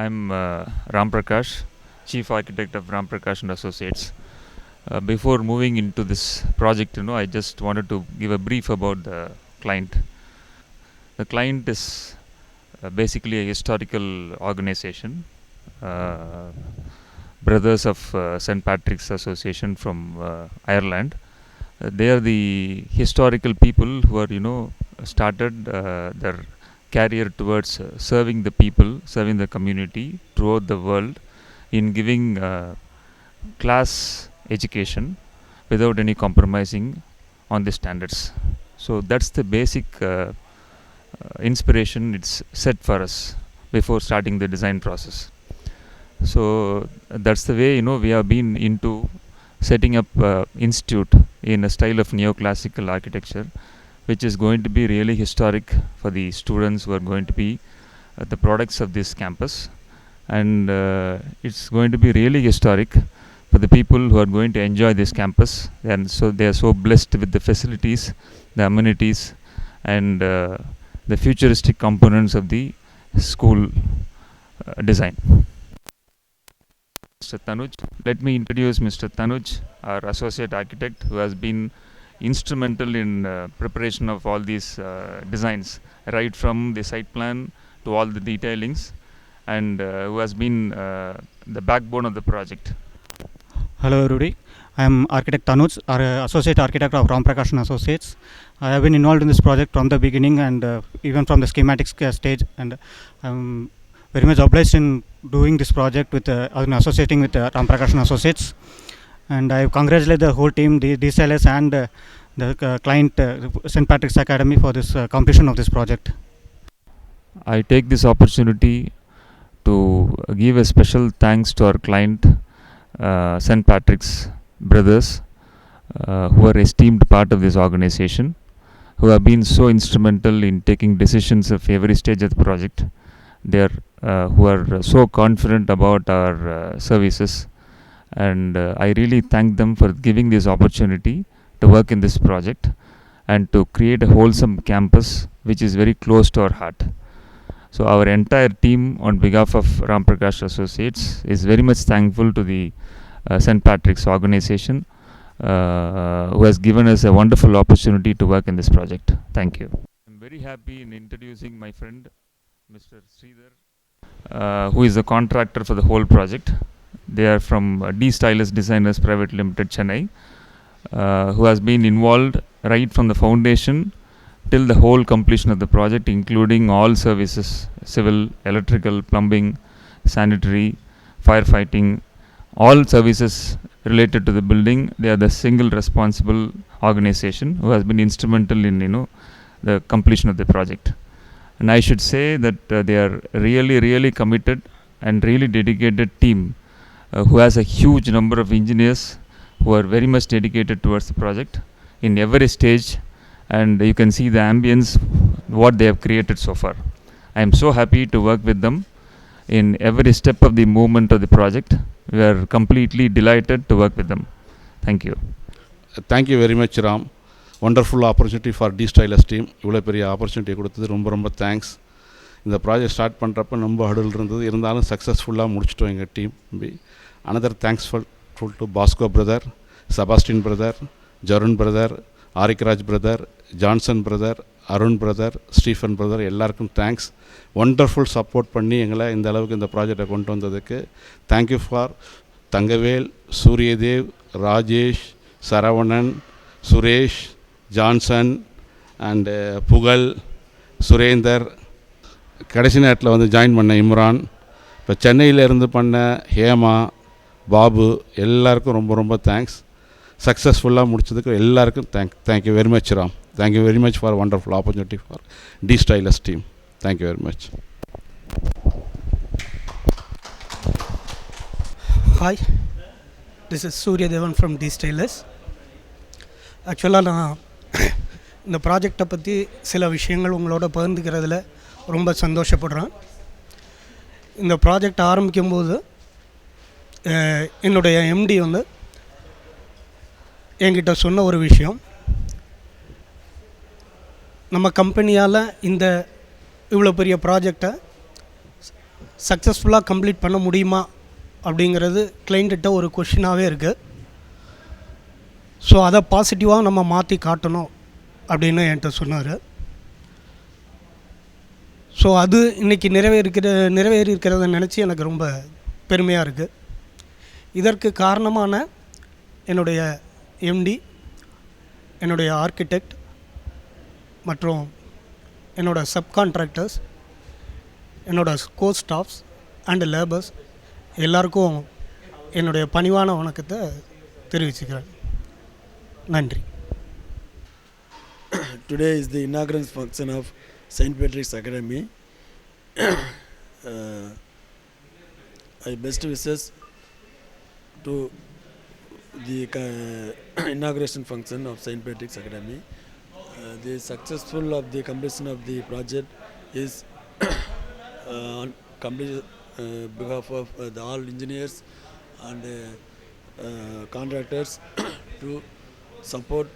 I'm Ram Prakash, Chief Architect of Ram Prakash and Associates. Before moving into this project, I just wanted to give a brief about the client. The client is basically a historical organization, Brothers of St. Patrick's Association from Ireland. They are the historical people who are, started their career towards serving the people, serving the community throughout the world in giving class education without any compromising on the standards. So that's the basic inspiration it's set for us before starting the design process. So that's the way we have been into setting up institute in a style of neoclassical architecture, which is going to be really historic for the students who are going to be the products of this campus, and it's going to be really historic for the people who are going to enjoy this campus, and so they are so blessed with the facilities, the amenities, and the futuristic components of the school design. Mr. Tanuj, let me introduce Mr. Tanuj, our associate architect, who has been instrumental in preparation of all these designs, right from the site plan to all the detailings, and who has been the backbone of the project. Hello everybody, I am architect Tanuj, associate architect of Ram Prakash and Associates. I have been involved in this project from the beginning and even from the schematics stage, and I am very much obliged in doing this project with associating with Ram Prakash and Associates. And I congratulate the whole team, the DCLS and the client St. Patrick's Academy for this completion of this project. I take this opportunity to give a special thanks to our client, St. Patrick's Brothers, who are esteemed part of this organization, who have been so instrumental in taking decisions of every stage of the project. They are who are so confident about our services, and I really thank them for giving this opportunity to work in this project and to create a wholesome campus which is very close to our heart. So our entire team on behalf of Ram Prakash Associates is very much thankful to the St. Patrick's organization, who has given us a wonderful opportunity to work in this project. Thank you. I'm very happy in introducing my friend Mr. Sridhar, who is the contractor for the whole project. They are from D Stylus Designers Private Limited, Chennai, who has been involved right from the foundation till the whole completion of the project, including all services, civil, electrical, plumbing, sanitary, firefighting, all services related to the building. They are the single responsible organization who has been instrumental in the completion of the project. And I should say that they are really committed and really dedicated team, who has a huge number of engineers who are very much dedicated towards the project in every stage, and you can see the ambience what they have created so far. I am so happy to work with them in every step of the movement of the project. We are completely delighted to work with them. Thank you. Thank you very much, Ram. Wonderful opportunity for D Stylus team. இவ்வளோ பெரிய opportunity கொடுத்தது ரொம்ப thanks. இந்த project start பண்ணுறப்ப ரொம்ப ஹர்டில் இருந்தது, இருந்தாலும் சக்ஸஸ்ஃபுல்லாக முடிச்சிட்டோம் எங்கள் team. Another thanksful to Bosco brother, Sebastian brother, Jarun brother, Arikraj brother, Johnson brother, Arun brother, Stephen brother, எல்லாருக்கும் தேங்க்ஸ். ஒண்டர்ஃபுல் சப்போர்ட் பண்ணி எங்களை இந்த அளவுக்கு இந்த ப்ராஜெக்டை கொண்டு வந்ததுக்கு thank you for Thangavel, Suryadev, Rajesh, Saravanan, Suresh, Johnson and Pugazh, Surender, கடைசி நேரத்தில் வந்து ஜாயின் பண்ண இம்ரான், இப்போ சென்னையில் இருந்து பண்ண ஹேமா, பாபு, எல்லாருக்கும் ரொம்ப தேங்க்ஸ். சக்ஸஸ்ஃபுல்லாக முடிச்சதுக்கு எல்லாருக்கும் thank you very much Ram. Thank you very much for wonderful opportunity for D Stylus team. Thank you very much. Hi, this is Surya Devan from D Stylus. ஆக்சுவலாக நான் இந்த ப்ராஜெக்டை பற்றி சில விஷயங்கள் உங்களோட பகிர்ந்துக்கிறதுல ரொம்ப சந்தோஷப்படுறேன். இந்த ப்ராஜெக்ட் ஆரம்பிக்கும்போது என்னுடைய எம்டி வந்து என்கிட்ட சொன்ன ஒரு விஷயம், நம்ம கம்பெனியால் இந்த இவ்வளோ பெரிய ப்ராஜெக்டை சக்ஸஸ்ஃபுல்லாக கம்ப்ளீட் பண்ண முடியுமா அப்படிங்கிறது கிளைண்ட்டிட்ட ஒரு கொஷினாகவே இருக்குது. ஸோ அதை பாசிட்டிவாக நம்ம மாற்றி காட்டணும் அப்படின்னு என்கிட்ட சொன்னார். ஸோ அது இன்றைக்கி நிறைவேறி இருக்கிறத நினச்சி எனக்கு ரொம்ப பெருமையாக இருக்குது. இதற்கு காரணமான என்னுடைய எம்டி, என்னுடைய ஆர்கிடெக்ட் மற்றும் என்னோடய சப்கான்ட்ராக்டர்ஸ், என்னோடய கோ ஸ்டாஃப்ஸ் அண்டு லேபர்ஸ் எல்லாருக்கும் என்னுடைய பணிவான வணக்கத்தை தெரிவிச்சுக்கிறேன். நன்றி. Today is the inaugural function of St. Patrick's Academy. I best wishes to the inauguration function of St. Patrick's Academy. The successful of the completion of the project is on complete behalf of the all engineers and contractors to support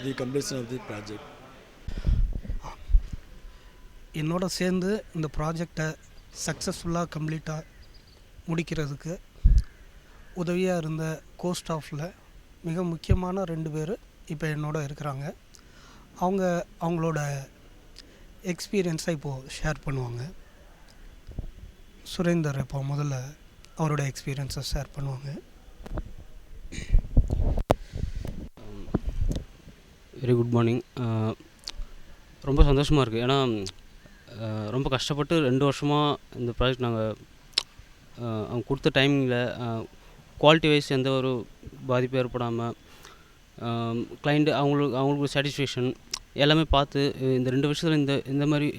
the completion of the project. என்னோட சேர்ந்து இந்த ப்ராஜெக்டை சக்ஸஸ்ஃபுல்லாக கம்ப்ளீட்டாக முடிக்கிறதுக்கு உதவியாக இருந்த கோ ஸ்டாஃபில் மிக முக்கியமான 2 பேர் இப்போ என்னோட இருக்கிறாங்க. அவங்களோட எக்ஸ்பீரியன்ஸை இப்போது ஷேர் பண்ணுவாங்க. சுரேந்தர் இப்போ முதல்ல அவரோட எக்ஸ்பீரியன்ஸை ஷேர் பண்ணுவாங்க. Very good morning. ரொம்ப சந்தோஷமாக இருக்குது. ஏன்னா ரொம்ப கஷ்டப்பட்டு 2 வருஷமாக இந்த ப்ராஜெக்ட் நாங்கள் அவங்க கொடுத்த டைமிங்கில் குவாலிட்டி வைஸ் எந்த ஒரு பாதிப்பும் ஏற்படாமல் கிளைண்ட் அவங்களுக்கு சாட்டிஸ்ஃபேக்ஷன் எல்லாமே பார்த்து இந்த 2 வருஷத்தில் இந்த மாதிரி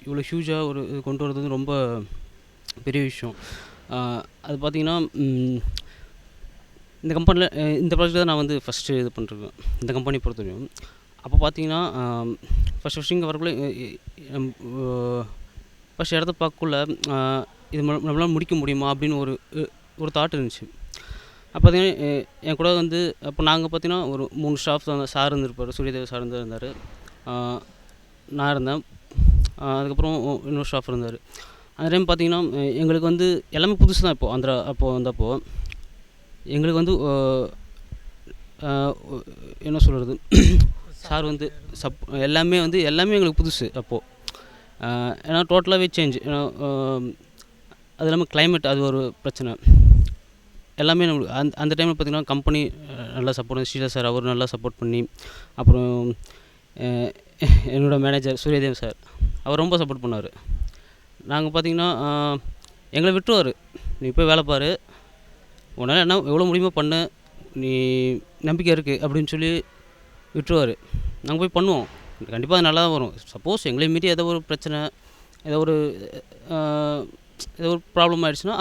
இவ்வளோ ஹியூஜாக ஒரு இது கொண்டு வரது வந்து ரொம்ப பெரிய விஷயம். அது பார்த்திங்கன்னா இந்த கம்பெனியில் இந்த ப்ராஜெக்ட் தான் நான் வந்து ஃபஸ்ட்டு இது பண்ணிருக்கேன் இந்த கம்பெனி பொறுத்தவரையும். அப்போ பார்த்தீங்கன்னா ஃபஸ்ட் இங்கே வரக்குள்ள ஃபஸ்ட் இடத்த பார்க்கக்குள்ள இது நம்மளால் முடிக்க முடியுமா அப்படின்னு ஒரு தாட் இருந்துச்சு. அப்போ பார்த்தீங்கன்னா என் கூட வந்து அப்போ நாங்கள் பார்த்தீங்கன்னா ஒரு 3 ஸ்டாஃப் தான். சார் இருந்திருப்பார், சூரியதேவ் சார் இருந்தார், நான் இருந்தேன், அதுக்கப்புறம் இன்னொரு ஸ்டாஃப் இருந்தார். அந்த டைம் பார்த்தீங்கன்னா எங்களுக்கு வந்து எல்லாமே புதுசு தான். அப்போது வந்தப்போ எங்களுக்கு வந்து என்ன சொல்கிறது, சார் வந்து எல்லாமே எங்களுக்கு புதுசு அப்போது. ஏன்னா டோட்டலாகவே சேஞ்ச். ஏன்னா அது இல்லாமல் கிளைமேட் அது ஒரு பிரச்சனை. எல்லாமே நம்மளுக்கு அந்த டைமில் பார்த்திங்கன்னா கம்பெனி நல்லா சப்போர்ட், ஸ்ரீதர் சார் அவர் நல்லா சப்போர்ட் பண்ணி, அப்புறம் என்னோடய மேனேஜர் சூரியதேவ் சார் அவர் ரொம்ப சப்போர்ட் பண்ணார். நாங்கள் பார்த்திங்கன்னா எங்களை விட்டுருவார், நீ போய் வேலை பாரு, உன்னால் என்ன எவ்வளோ முடியுமோ பண்ணு, நீ நம்பிக்கை இருக்குது அப்படின்னு சொல்லி விட்டுருவார். நாங்கள் போய் பண்ணுவோம், கண்டிப்பாக அது நல்லா தான் வரும். சப்போஸ் எங்களை மீறி ஏதோ ஒரு பிரச்சனை, ஏதோ ஒரு ப்ராப்ளம் ஆகிடுச்சுன்னா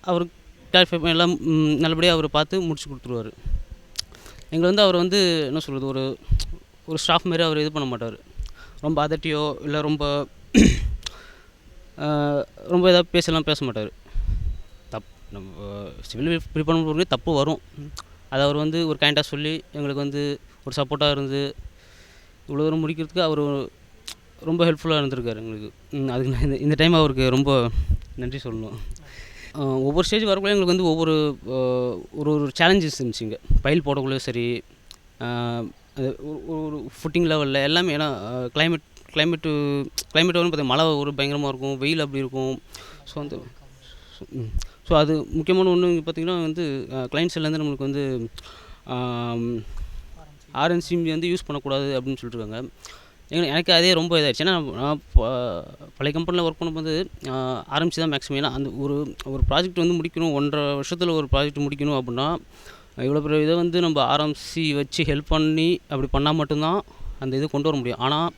அவர் கிளாரிஃபை எல்லாம் நல்லபடியாக அவர் பார்த்து முடிச்சு கொடுத்துருவார். எங்களை வந்து அவர் வந்து என்ன சொல்கிறது, ஒரு ஸ்டாஃப் மாரி அவர் இது பண்ண மாட்டார். ரொம்ப அதட்டியோ இல்லை ரொம்ப ஏதாவது பேச மாட்டார். நம்ம சிவில் ப்ரிப்பேர் பண்ண தப்பு வரும், அதை அவர் வந்து ஒரு கைண்டாக சொல்லி எங்களுக்கு வந்து ஒரு சப்போர்ட்டாக இருந்து இவ்வளோ தூரம் முடிக்கிறதுக்கு அவர் ரொம்ப ஹெல்ப்ஃபுல்லாக இருந்திருக்காரு எங்களுக்கு. அதுக்கு நான் இந்த டைம் அவருக்கு ரொம்ப நன்றி சொல்லணும். ஒவ்வொரு ஸ்டேஜ் வரக்குள்ளே எங்களுக்கு வந்து ஒரு சேலஞ்சஸ் இருந்துச்சு. இங்கே பைல் போடக்குள்ளே சரி, ஒரு ஃபுட்டிங் லெவலில் எல்லாமே. ஏன்னா கிளைமேட்டு வந்து பார்த்தீங்கன்னா மழை ஒரு பயங்கரமாக இருக்கும், வெயில் அப்படி இருக்கும். ஸோ அது முக்கியமான ஒன்று. இங்கே பார்த்திங்கன்னா வந்து கிளைண்ட் சைட்லேருந்து நம்மளுக்கு வந்து ஆர்என்சி வந்து யூஸ் பண்ணக்கூடாது அப்படின்னு சொல்லிட்டுருக்காங்க. எனக்கு அதே ரொம்ப இதாகிடுச்சு. ஏன்னா நான் பழைய கம்பெனியில் ஒர்க் பண்ணும்போது ஆரம்பிச்சு தான் மேக்ஸிமம். ஏன்னா அந்த ஒரு ப்ராஜெக்ட் வந்து முடிக்கணும், 1.5 வருஷத்தில் ஒரு ப்ராஜெக்ட் முடிக்கணும் அப்படின்னா இவ்வளோ பெரிய இதை வந்து நம்ம ஆர்என்சி வச்சு ஹெல்ப் பண்ணி அப்படி பண்ணால் மட்டும்தான் அந்த இது கொண்டு வர முடியும். ஆனால்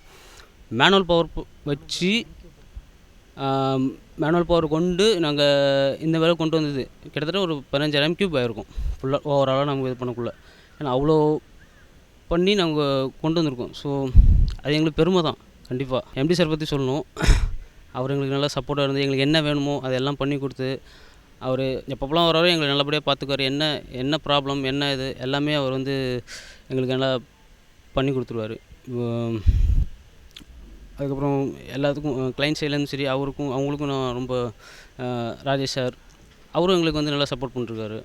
மேனுவல் பவர் வச்சு மேனுவல் பவர் கொண்டு நாங்கள் இந்த வேலை கொண்டு வந்தது கிட்டத்தட்ட ஒரு 15,000 கியூப் ஆகிருக்கும் ஃபுல்லாக ஓவராலாக நாங்கள் இது பண்ணக்குள்ள. ஏன்னா அவ்வளோ பண்ணி நாங்கள் கொண்டு வந்திருக்கோம். ஸோ அது எங்களுக்கு பெருமை தான். கண்டிப்பாக எம்டி சார் பற்றி சொல்லணும். அவர் எங்களுக்கு நல்லா சப்போர்ட்டாக இருந்து எங்களுக்கு என்ன வேணுமோ அதெல்லாம் பண்ணி கொடுத்து, அவர் எப்பப்போலாம் வராரோ எங்களை நல்லபடியாக பார்த்துக்குவார். என்ன ப்ராப்ளம் என்ன இது எல்லாமே அவர் வந்து எங்களுக்கு நல்லா பண்ணி கொடுத்துருவார். அதுக்கப்புறம் எல்லாத்துக்கும் கிளைண்ட் சைட்லேருந்து சரி அவங்களுக்கும் நான் ரொம்ப ராஜேஷ் சார் அவரும் எங்களுக்கு வந்து நல்லா சப்போர்ட் பண்ணிருக்காரு.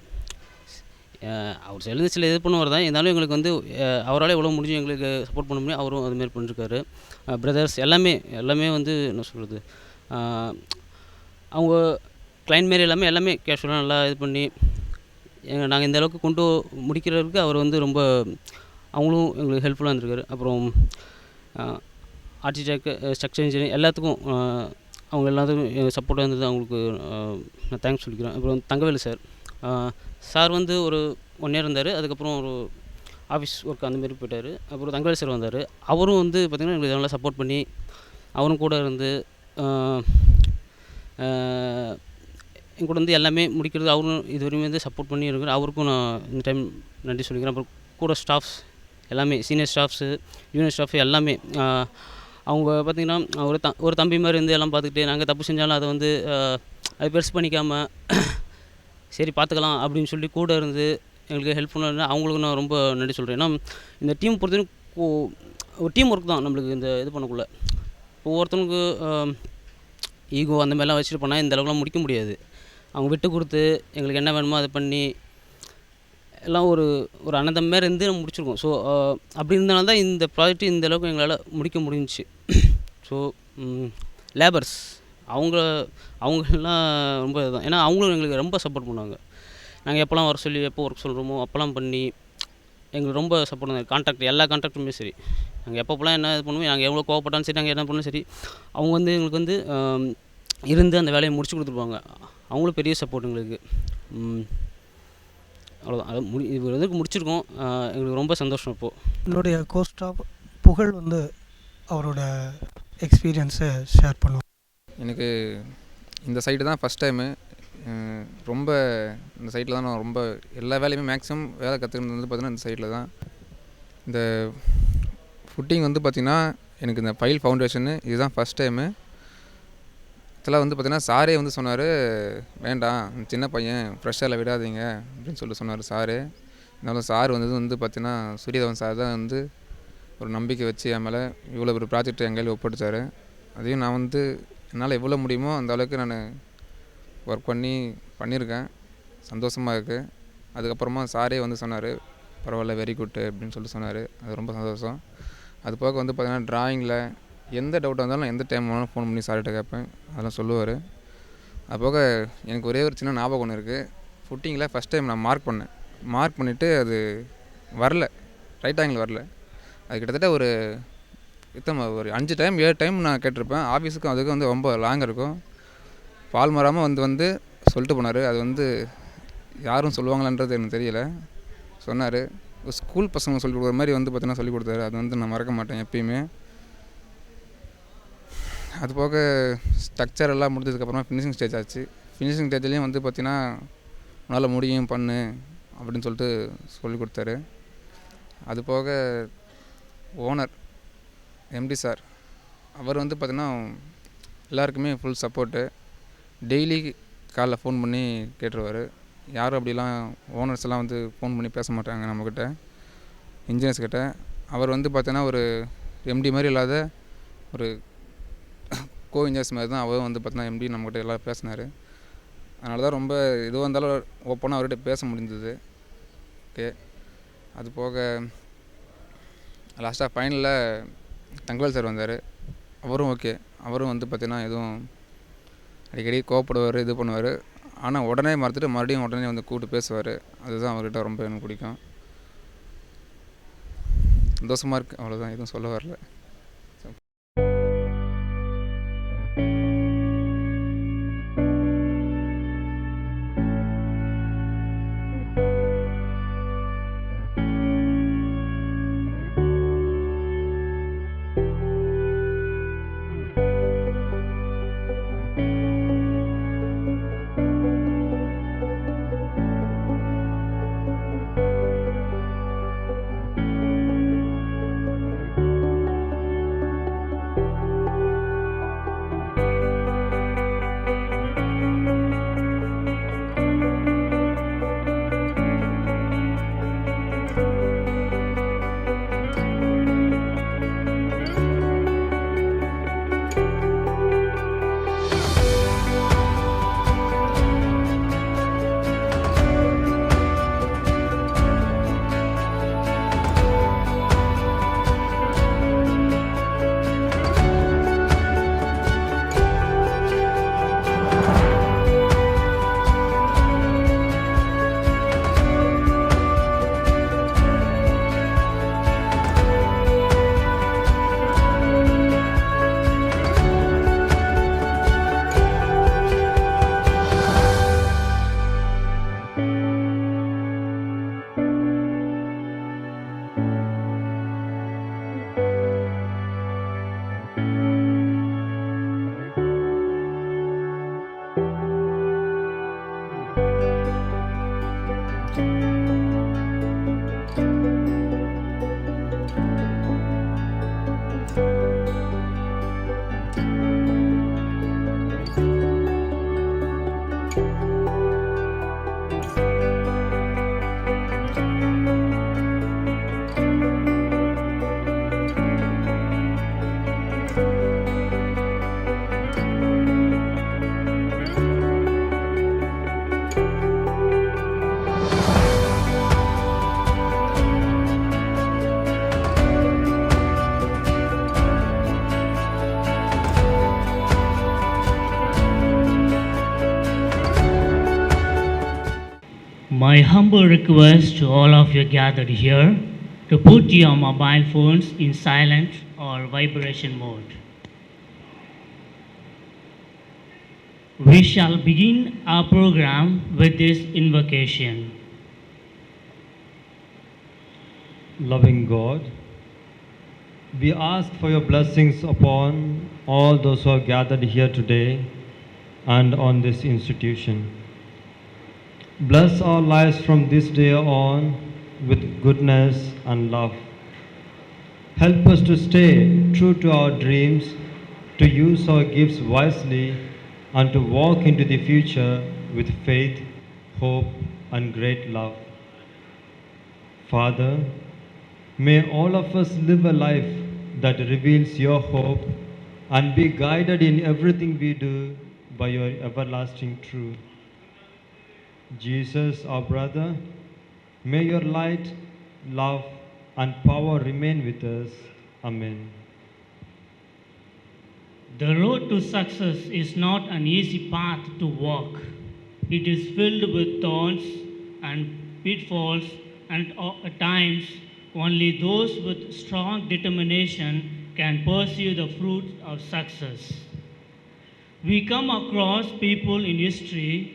அவர் சைட்லேருந்து சில இது பண்ணுவார் தான், இருந்தாலும் எங்களுக்கு வந்து அவரால் எவ்வளோ முடிஞ்சு எங்களுக்கு சப்போர்ட் பண்ண முடியும் அவரும் அதுமாரி பண்ணிருக்காரு. பிரதர்ஸ் எல்லாமே வந்து என்ன சொல்கிறது, அவங்க கிளைண்ட் மாரி எல்லாமே கேஷுவலாக நல்லா இது பண்ணி நாங்கள் இந்த அளவுக்கு கொண்டு முடிக்கிறதுக்கு அவர் வந்து ரொம்ப அவங்களும் எங்களுக்கு ஹெல்ப்ஃபுல்லாக இருந்திருக்காரு. அப்புறம் ஆர்கிடெக்ட், ஸ்ட்ரக்சர் இன்ஜினியர் எல்லாத்துக்கும் அவங்க எல்லாத்துக்கும் சப்போர்ட்டாக இருந்தது, அவங்களுக்கு நான் தேங்க்ஸ் சொல்லிக்கிறேன். அப்புறம் தங்கவேலு சார் வந்து ஒரு 1 இயர் இருந்தார், அதுக்கப்புறம் ஒரு ஆஃபீஸ் ஒர்க் அந்தமாரி போயிட்டார். அப்புறம் தங்கவேலு சார் வந்தார், அவரும் வந்து பார்த்திங்கன்னா எங்களுக்கு நல்லா சப்போர்ட் பண்ணி அவரும் கூட இருந்து என் கூட வந்து எல்லாமே முடிக்கிறது அவரும் இது வரையும் வந்து சப்போர்ட் பண்ணி இருக்கிறார். அவருக்கும் நான் இந்த டைம் நன்றி சொல்லிக்கிறேன். அப்புறம் கூட ஸ்டாஃப்ஸ் எல்லாமே சீனியர் ஸ்டாஃப்ஸு, ஜூனியர் ஸ்டாஃப் எல்லாமே அவங்க பார்த்திங்கன்னா ஒரு தம்பி மாதிரி இருந்து எல்லாம் பார்த்துக்கிட்டு நாங்கள் தப்பு செஞ்சாலும் அதை வந்து அது பெருசு பண்ணிக்காமல் சரி பார்த்துக்கலாம் அப்படின்னு சொல்லி கூட இருந்து எங்களுக்கு ஹெல்ப்ஃபுல்லாக இருந்தால் அவங்களுக்கு நான் ரொம்ப நன்றி சொல்கிறேன். ஏன்னா இந்த டீம் பொறுத்தவரைக்கும் ஒரு டீம் ஒர்க் தான் நம்மளுக்கு இந்த இது பண்ணக்குள்ள. ஒவ்வொருத்தனுக்கு ஈகோ அந்த மாதிரிலாம் வச்சுட்டு போனால் இந்த அளவுக்குலாம் முடிக்க முடியாது. அவங்க விட்டு கொடுத்து எங்களுக்கு என்ன வேணுமோ அதை பண்ணி எல்லாம் ஒரு அனந்தம் மாரி இருந்து நம்ம முடிச்சிருக்கோம். ஸோ அப்படி இருந்தனால தான் இந்த ப்ராஜெக்ட் இந்த அளவுக்கு எங்களால் முடிக்க முடிஞ்சிச்சு. ஸோ லேபர்ஸ் அவங்கெல்லாம் ரொம்ப இதுதான், ஏன்னா அவங்களும் எங்களுக்கு ரொம்ப சப்போர்ட் பண்ணுவாங்க. நாங்கள் எப்போல்லாம் வர சொல்லி எப்போ ஒர்க் சொல்கிறோமோ அப்போல்லாம் பண்ணி எங்களுக்கு ரொம்ப சப்போர்ட் பண்ணாங்க. கான்ட்ராக்ட் எல்லா கான்ட்ராக்ட்டுமே சரி, நாங்கள் எப்போல்லாம் என்ன இது பண்ணுவோம், நாங்கள் எவ்வளோ கோவப்பட்டாலும் சரி, நாங்கள் என்ன பண்ணாலும் சரி, அவங்க வந்து எங்களுக்கு வந்து இருந்து அந்த வேலையை முடிச்சு கொடுத்துருப்பாங்க. அவங்களும் பெரிய சப்போர்ட் எங்களுக்கு. அவ்வளோதான், அது இது இதுக்கு முடிச்சிருக்கோம். எங்களுக்கு ரொம்ப சந்தோஷம். இப்போது என்னுடைய கோஸ்டாஃப் புகழ் வந்து அவரோட எக்ஸ்பீரியன்ஸை ஷேர் பண்ணுவோம். எனக்கு இந்த சைட்டு தான் ஃபஸ்ட் டைமு. ரொம்ப இந்த சைட்டில் தான் நான் ரொம்ப எல்லா வேலையுமே மேக்ஸிமம் வேலை கற்றுக்கிறது வந்து பார்த்திங்கன்னா இந்த சைட்டில் தான். இந்த ஃபுட்டிங் வந்து பார்த்திங்கன்னா எனக்கு இந்த ஃபைல் ஃபவுண்டேஷனு இதுதான் ஃபஸ்ட் டைமு. இதெல்லாம் வந்து பார்த்திங்கன்னா சாரே வந்து சொன்னார், வேண்டாம் சின்ன பையன் ஃப்ரெஷ்ஷாக விடாதீங்க அப்படின்னு சொன்னார் சாரு. இருந்தாலும் சார் வந்து பார்த்திங்கன்னா சூரியதேவன் சார் தான் வந்து ஒரு நம்பிக்கை வச்சு என் மேலே இவ்வளோ ஒரு ப்ராஜெக்ட் என் கையில் ஒப்படைச்சார். அதையும் நான் வந்து என்னால் எவ்வளோ முடியுமோ அந்த அளவுக்கு நான் ஒர்க் பண்ணியிருக்கேன். சந்தோஷமாக இருக்குது. அதுக்கப்புறமா சாரே வந்து சொன்னார், பரவாயில்ல வெரி குட் அப்படின்னு சொன்னார். அது ரொம்ப சந்தோஷம். அது போக வந்து பார்த்திங்கன்னா ட்ராயிங்கில் எந்த டவுட்டாக இருந்தாலும் நான் எந்த டைம் வேணாலும் ஃபோன் பண்ணி சார்கிட்ட கேட்பேன், அதெல்லாம் சொல்லுவார். அது போக எனக்கு ஒரே ஒரு சின்ன ஞாபகம் ஒன்று இருக்குது. ஃபுட்டிங்கில் ஃபஸ்ட் டைம் நான் மார்க் பண்ணிவிட்டு அது வரல, ரைட் ஆங்கிள் வரல. அது கிட்டத்தட்ட ஒரு 5 டைம் 7 டைம் நான் கேட்டிருப்பேன். ஆஃபீஸுக்கும் அதுக்கும் வந்து ரொம்ப லாங் இருக்கும். பால் மாறாமல் வந்து சொல்லிட்டு போனார். அது வந்து யாரும் சொல்லுவாங்களான்றது எனக்கு தெரியல. சொன்னார், ஸ்கூல் பசங்க சொல்லிக் கொடுக்குற மாதிரி வந்து பார்த்தீங்கன்னா சொல்லிக் கொடுத்தாரு. அது வந்து நான் மறக்க மாட்டேன் எப்பயுமே. அது போக ஸ்ட்ரக்சர் எல்லாம் முடிஞ்சதுக்கப்புறமா ஃபினிஷிங் ஸ்டேஜ் ஆச்சு. ஃபினிஷிங் ஸ்டேஜ்லேயும் வந்து பார்த்திங்கன்னா உன்னால் முடியும் பண்ணு அப்படின்னு சொல்லிக் கொடுத்தாரு. அது போக ஓனர் எம்டி சார் அவர் வந்து பார்த்திங்கன்னா எல்லாருக்குமே ஃபுல் சப்போர்ட்டு. டெய்லி காலைல ஃபோன் பண்ணி கேட்டுருவார். யாரும் அப்படிலாம் ஓனர்ஸ் எல்லாம் வந்து ஃபோன் பண்ணி பேச மாட்டாங்க நம்மக்கிட்ட, இன்ஜினியர்ஸ் கிட்ட. அவர் வந்து பார்த்தீங்கன்னா ஒரு எம்டி மாதிரி இல்லாத ஒரு கோ இன்ஜினியர்ஸ் மாதிரி தான் அவர் வந்து பார்த்தீங்கன்னா எம்டி நம்மக்கிட்ட எல்லாம் பேசினார். அதனால தான் ரொம்ப இதுவாக இருந்தாலும் ஓப்பனாக அவர்கிட்ட பேச முடிஞ்சது. ஓகே. அது போக லாஸ்ட்டாக ஃபைனலில் தங்கவேல் சார் வந்தார். அவரும் ஓகே. அவரும் வந்து பார்த்திங்கன்னா எதுவும் அடிக்கடி கோவப்படுவார், இது பண்ணுவார். ஆனால் உடனே மறந்துட்டு மறுபடியும் உடனே வந்து கூப்பிட்டு பேசுவார். அதுதான் அவர்கிட்ட ரொம்ப எனக்கு பிடிக்கும். சந்தோஷமாக இருக்குது, அவ்வளோதான். எதுவும் சொல்ல வரல. My humble request to all of you gathered here to put your mobile phones in silent or vibration mode. We shall begin our program with this invocation. Loving God, we ask for your blessings upon all those who are gathered here today and on this institution. Bless our lives from this day on with goodness and love. Help us to stay true to our dreams, to use our gifts wisely, and to walk into the future with faith, hope, and great love. Father, may all of us live a life that reveals your hope and be guided in everything we do by your everlasting truth. Jesus, our brother, may your light, love, and power remain with us. Amen. The road to success is not an easy path to walk. It is filled with thorns and pitfalls, and at times only those with strong determination can pursue the fruits of success. We come across people in history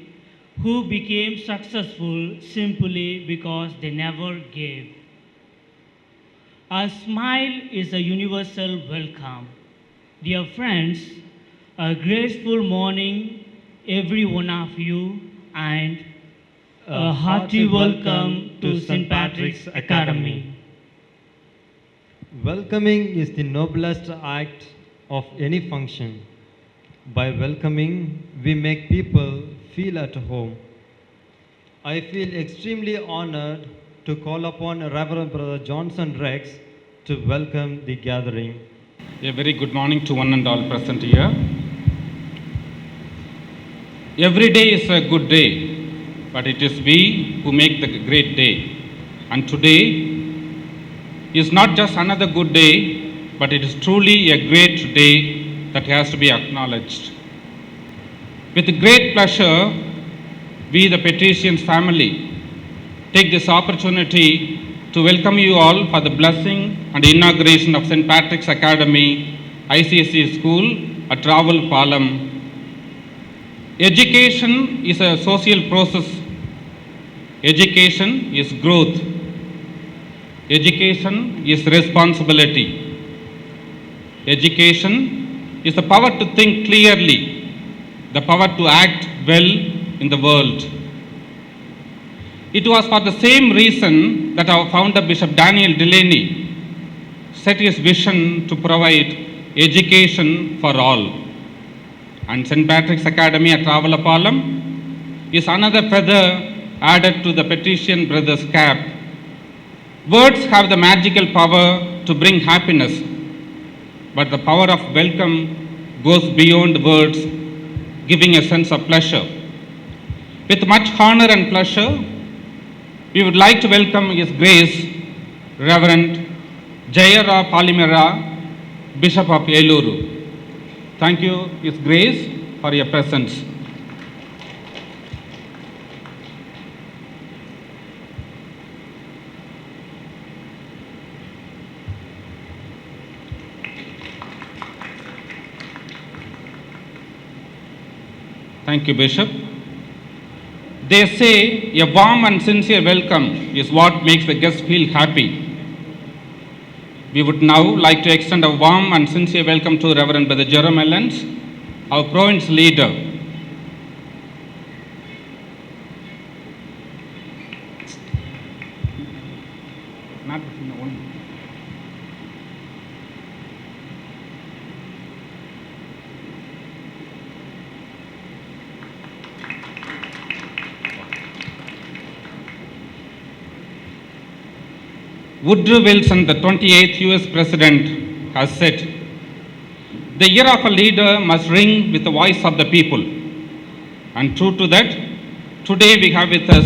who became successful simply because they never gave. A smile is a universal welcome. Dear friends, a grateful morning, every one of you, and a hearty welcome to St. Patrick's Academy. Welcoming is the noblest act of any function. By welcoming, we make people feel at home. I feel extremely honored to call upon Reverend Brother Johnson Rex to welcome the gathering. A very good morning to one and all present here. Every day is a good day, but it is we who make the great day. And today is not just another good day, but it is truly a great day that has to be acknowledged. With great pleasure, we, the Patricians family, take this opportunity to welcome you all for the blessing and inauguration of St. Patrick's Academy, ICSE School at Raval Palam. Education is a social process. Education is growth. Education is responsibility. Education is the power to think clearly, the power to act well in the world. It was for the same reason that our founder, Bishop Daniel Delaney, set his vision to provide education for all. And St. Patrick's Academy at Ravalapalam is another feather added to the Patrician brothers' cap. Words have the magical power to bring happiness, but the power of welcome goes beyond words, giving a sense of pleasure. With much honor and pleasure, we would like to welcome His Grace, Reverend Jayara Palimera, Bishop of Eluru. Thank you, His Grace, for your presence. Thank you, Bishop. They say a warm and sincere welcome is what makes the guest feel happy. We would now like to extend a warm and sincere welcome to Reverend Brother Jerome Ellens, our province leader. Not one. Woodrow Wilson, the 28th US President, has said, "The year of a leader must ring with the voice of the people." And true to that, today we have with us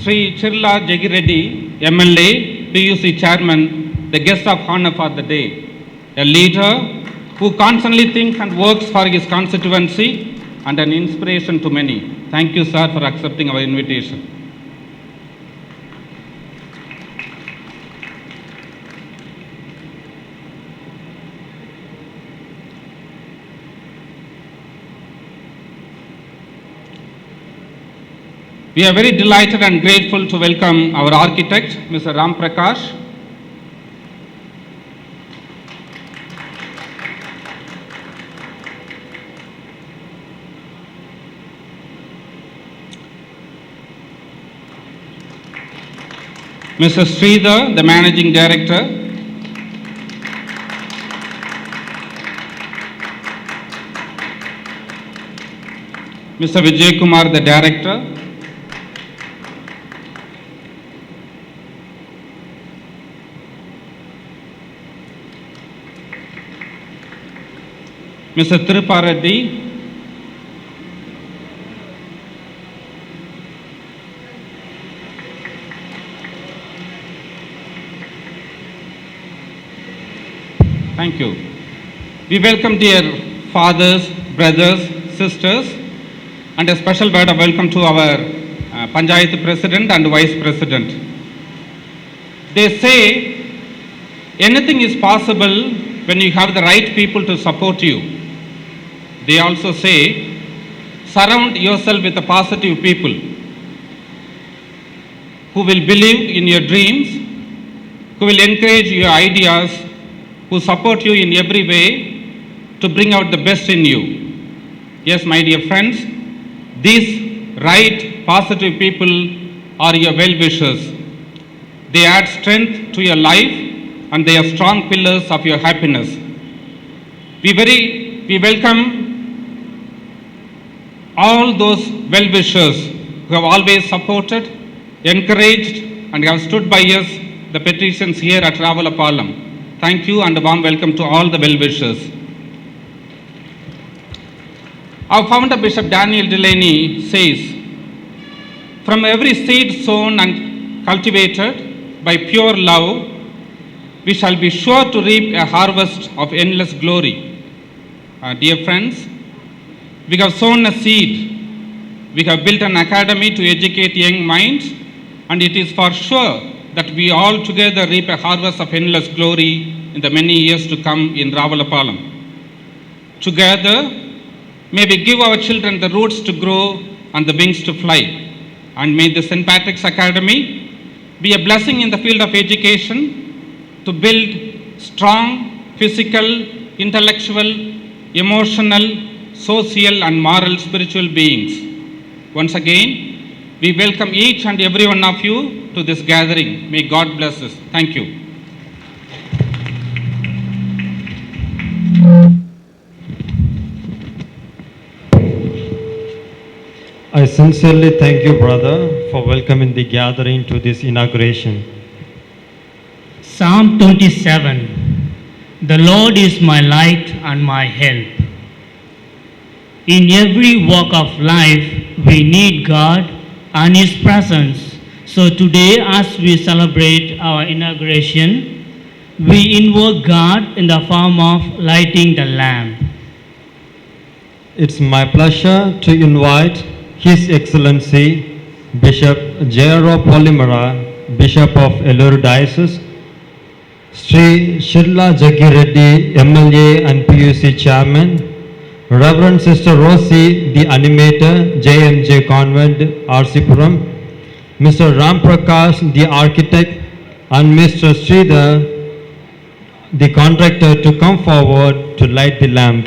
Sri Chirla Jagireddy, MLA, PUC Chairman, the guest of honor for the day, a leader who constantly thinks and works for his constituency and an inspiration to many. Thank you, sir, for accepting our invitation. We are very delighted and grateful to welcome our architect, Mr. Ram Prakash. Mr. Sridhar, the Managing Director. Mr. Vijay Kumar, the Director. Mr. Thirupareddy, thank you. We welcome dear fathers, brothers, sisters, and a special word of welcome to our Panchayat President and Vice President. They say anything is possible when you have the right people to support you. They also say, surround yourself with the positive people who will believe in your dreams, who will encourage your ideas, who support you in every way to bring out the best in you. Yes, my dear friends, these right, positive people are your well-wishers. They add strength to your life and they are strong pillars of your happiness. We welcome all those well-wishers who have always supported, encouraged, and have stood by us, the petitions here at Ravalapalam. Thank you and a warm welcome to all the well-wishers. Our founder, Bishop Daniel Delaney, says, "From every seed sown and cultivated by pure love, we shall be sure to reap a harvest of endless glory." Dear friends, we have sown a seed. We have built an academy to educate young minds, and it is for sure that we all together reap a harvest of endless glory in the many years to come in Ravalapalam. Together, may we give our children the roots to grow and the wings to fly. And may the St. Patrick's Academy be a blessing in the field of education to build strong physical, intellectual, emotional, social and moral spiritual beings. Once again, we welcome each and every one of you to this gathering. May God bless us. Thank you. I sincerely thank you, brother, for welcoming the gathering to this inauguration. Psalm 27. The Lord is my light and my help. In every walk of life, we need God and His presence. So today, as we celebrate our inauguration, we invoke God in the form of lighting the lamp. It's my pleasure to invite His Excellency Bishop J.R.O. Polimara, Bishop of Eluru Diocese, Sri Chirla Jagireddy, MLA and PUC Chairman, Reverend Sister Rosie, the Animator, JMJ Convent, RC-Puram, Mr. Ram Prakash, the Architect, and Mr. Sridhar, the Contractor, to come forward to light the lamp.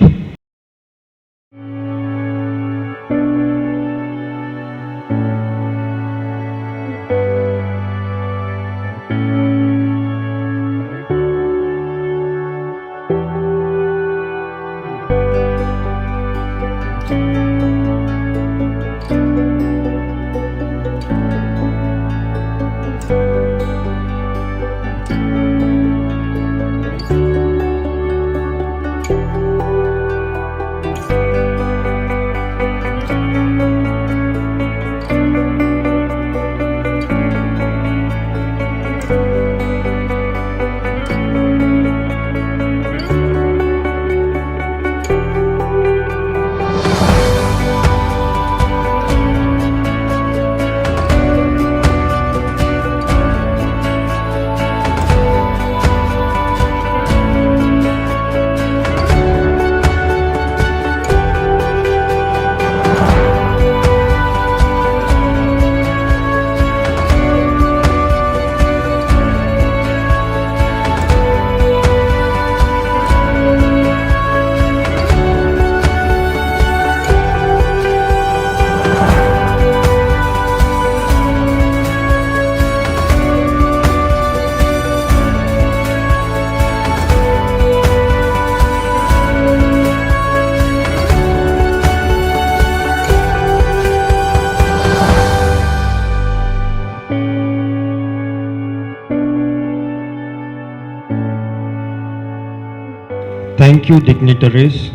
Thank you, dignitaries.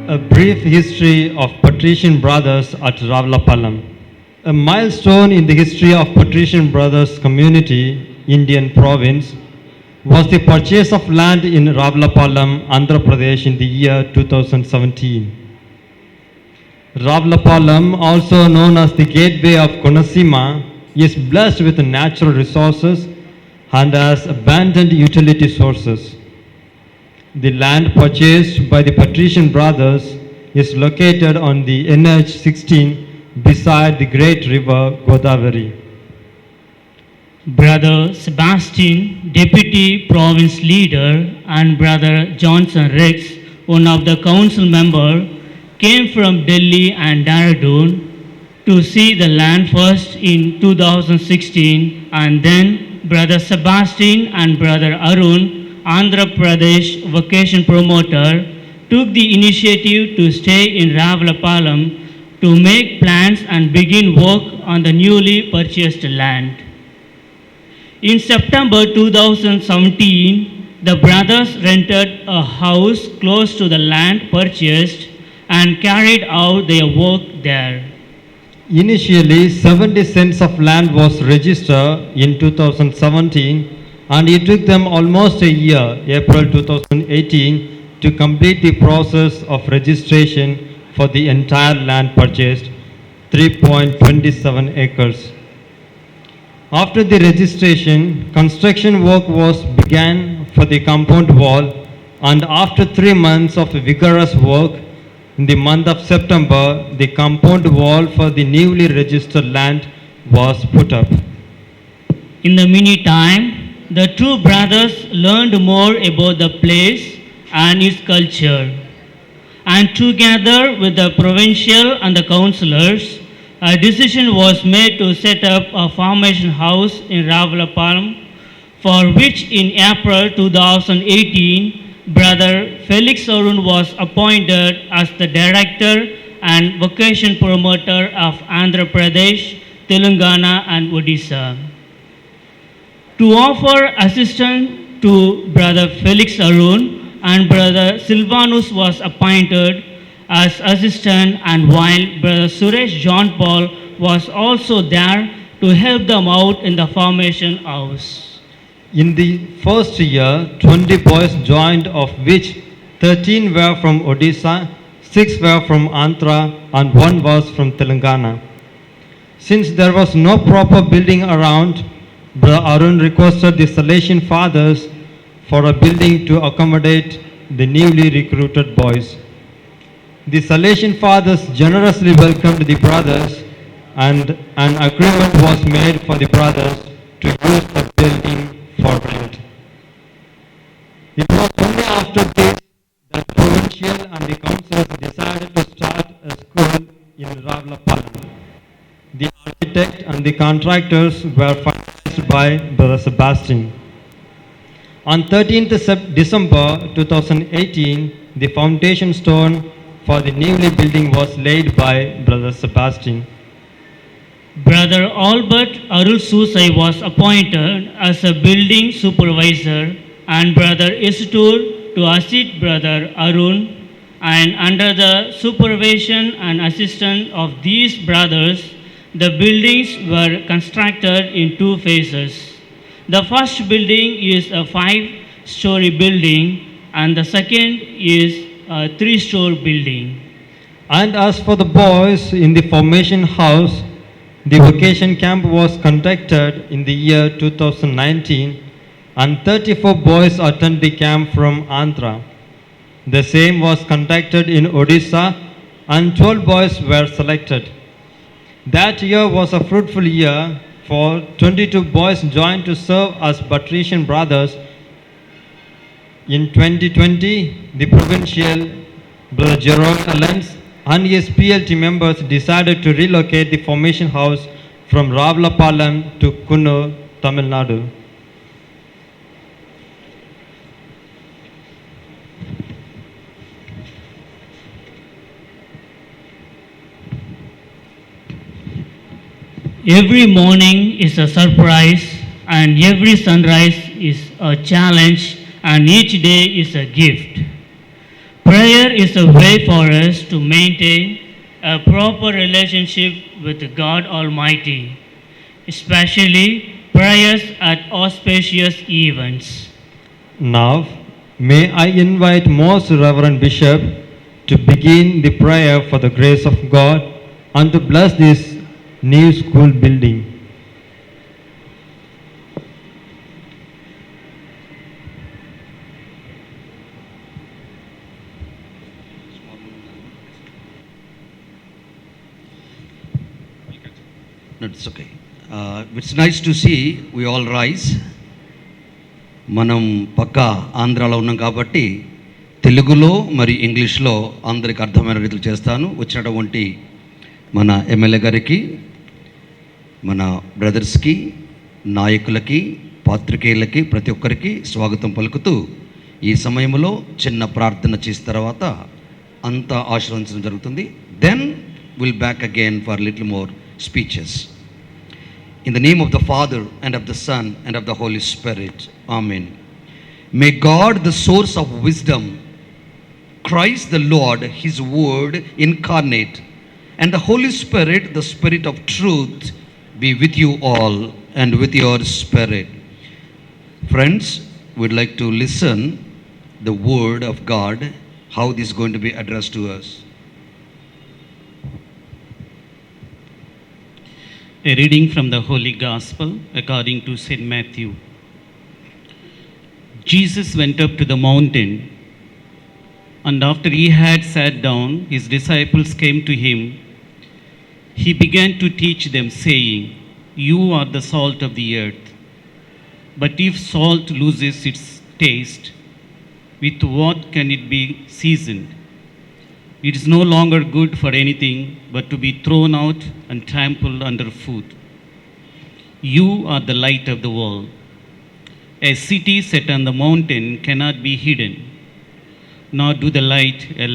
A brief history of Patrician Brothers at Ravlapalam. A milestone in the history of Patrician Brothers community, Indian province, was the purchase of land in Ravlapalam, Andhra Pradesh in the year 2017. Ravlapalam, also known as the gateway of Konasima, is blessed with natural resources and has abundant utility sources. The land purchased by the Patrician Brothers is located on the NH 16 beside the great river Godavari. Brother Sebastian, Deputy Province Leader, and Brother Johnson Rex, one of the council member, came from Delhi and Dehradun to see the land first in 2016, and then Brother Sebastian and Brother Arun, Andhra Pradesh vocation promoter, took the initiative to stay in Ravlapalam to make plans and begin work on the newly purchased land. In September 2017, the brothers rented a house close to the land purchased and carried out their work there. Initially, 70 cents of land was registered in 2017, and it took them almost a year, April 2018, to complete the process of registration for the entire land purchased, 3.27 acres. After the registration, construction work was began for the compound wall, and after 3 months of vigorous work, in the month of September, the compound wall for the newly registered land was put up. In the meantime, the two brothers learned more about the place and its culture, and together with the provincial and the councillors, a decision was made to set up a formation house in Ravlapalam, for which in April 2018, Brother Felix Arun was appointed as the director and vocation promoter of Andhra Pradesh, Telangana and Odisha. To offer assistance to Brother Felix Arun, and Brother Silvanus was appointed as assistant, and while Brother Suresh John Paul was also there to help them out in the formation house. In the first year, 20 boys joined, of which 13 were from Odisha, 6 were from Andhra, and 1 was from Telangana. Since there was no proper building around, Brother Arun requested the Salesian fathers for a building to accommodate the newly recruited boys. The Salesian fathers generously welcomed the brothers, and an agreement was made for the brothers to use the building for rent. It was only after this that provincial and the councils decided to start a school in Ravlapalam. The architect and the contractors were financed by Brother Sebastian. On 13th December 2018, the foundation stone for the newly building was laid by Brother Sebastian. Brother Albert Arul Susai was appointed as a building supervisor, and Brother Isitur to assist Brother Arun, and under the supervision and assistance of these brothers, the buildings were constructed in 2 phases. The first building is a 5-story building, and the second is a 3-story building. And as for the boys in the formation house, the vocation camp was conducted in the year 2019, and 34 boys attended the camp from Andhra. The same was conducted in Odisha, and 12 boys were selected. That year was a fruitful year, for 22 boys joined to serve as Patrician brothers. In 2020, the provincial Brother Gerard Allens and his PLT members decided to relocate the formation house from Ravlapalam to Kunnur, Tamil Nadu. Every morning is a surprise, and every sunrise is a challenge, and each day is a gift. Prayer is a way for us to maintain a proper relationship with God Almighty, especially prayers at auspicious events. Now, may I invite Most Reverend Bishop to begin the prayer for the grace of God and to bless this new school building. No, it's okay. It's nice to see we all rise. మనం పక్కా ఆంధ్రాలో ఉన్నాం కాబట్టి తెలుగులో మరి ఇంగ్లీష్లో అందరికి అర్థమైన రీతిలో చేస్తాను. వచ్చినటువంటి మన ఎమ్మెల్యే గారికి, మన బ్రదర్స్కి, నాయకులకి, పాత్రికేయులకి ప్రతి ఒక్కరికి స్వాగతం పలుకుతూ ఈ సమయంలో చిన్న ప్రార్థన చేసిన తర్వాత అంతా ఆశీర్వదించడం జరుగుతుంది. Then will back again for little more speeches. In the name of the Father, and of the Son, and of the Holy Spirit. Amen. May God, the source of wisdom, Christ the Lord, His Word incarnate, and the Holy Spirit, the Spirit of truth, be with you all and with your spirit. Friends, we'd like to listen the Word of God, how this is going to be addressed to us. A reading from the Holy Gospel according to St. Matthew. Jesus went up to the mountain, and after he had sat down, his disciples came to him. He began to teach them, saying, "You are the salt of the earth. But if salt loses its taste, with what can it be seasoned? It is no longer good for anything but to be thrown out and trampled underfoot. You are the light of the world. A city set on the mountain cannot be hidden, nor do they light a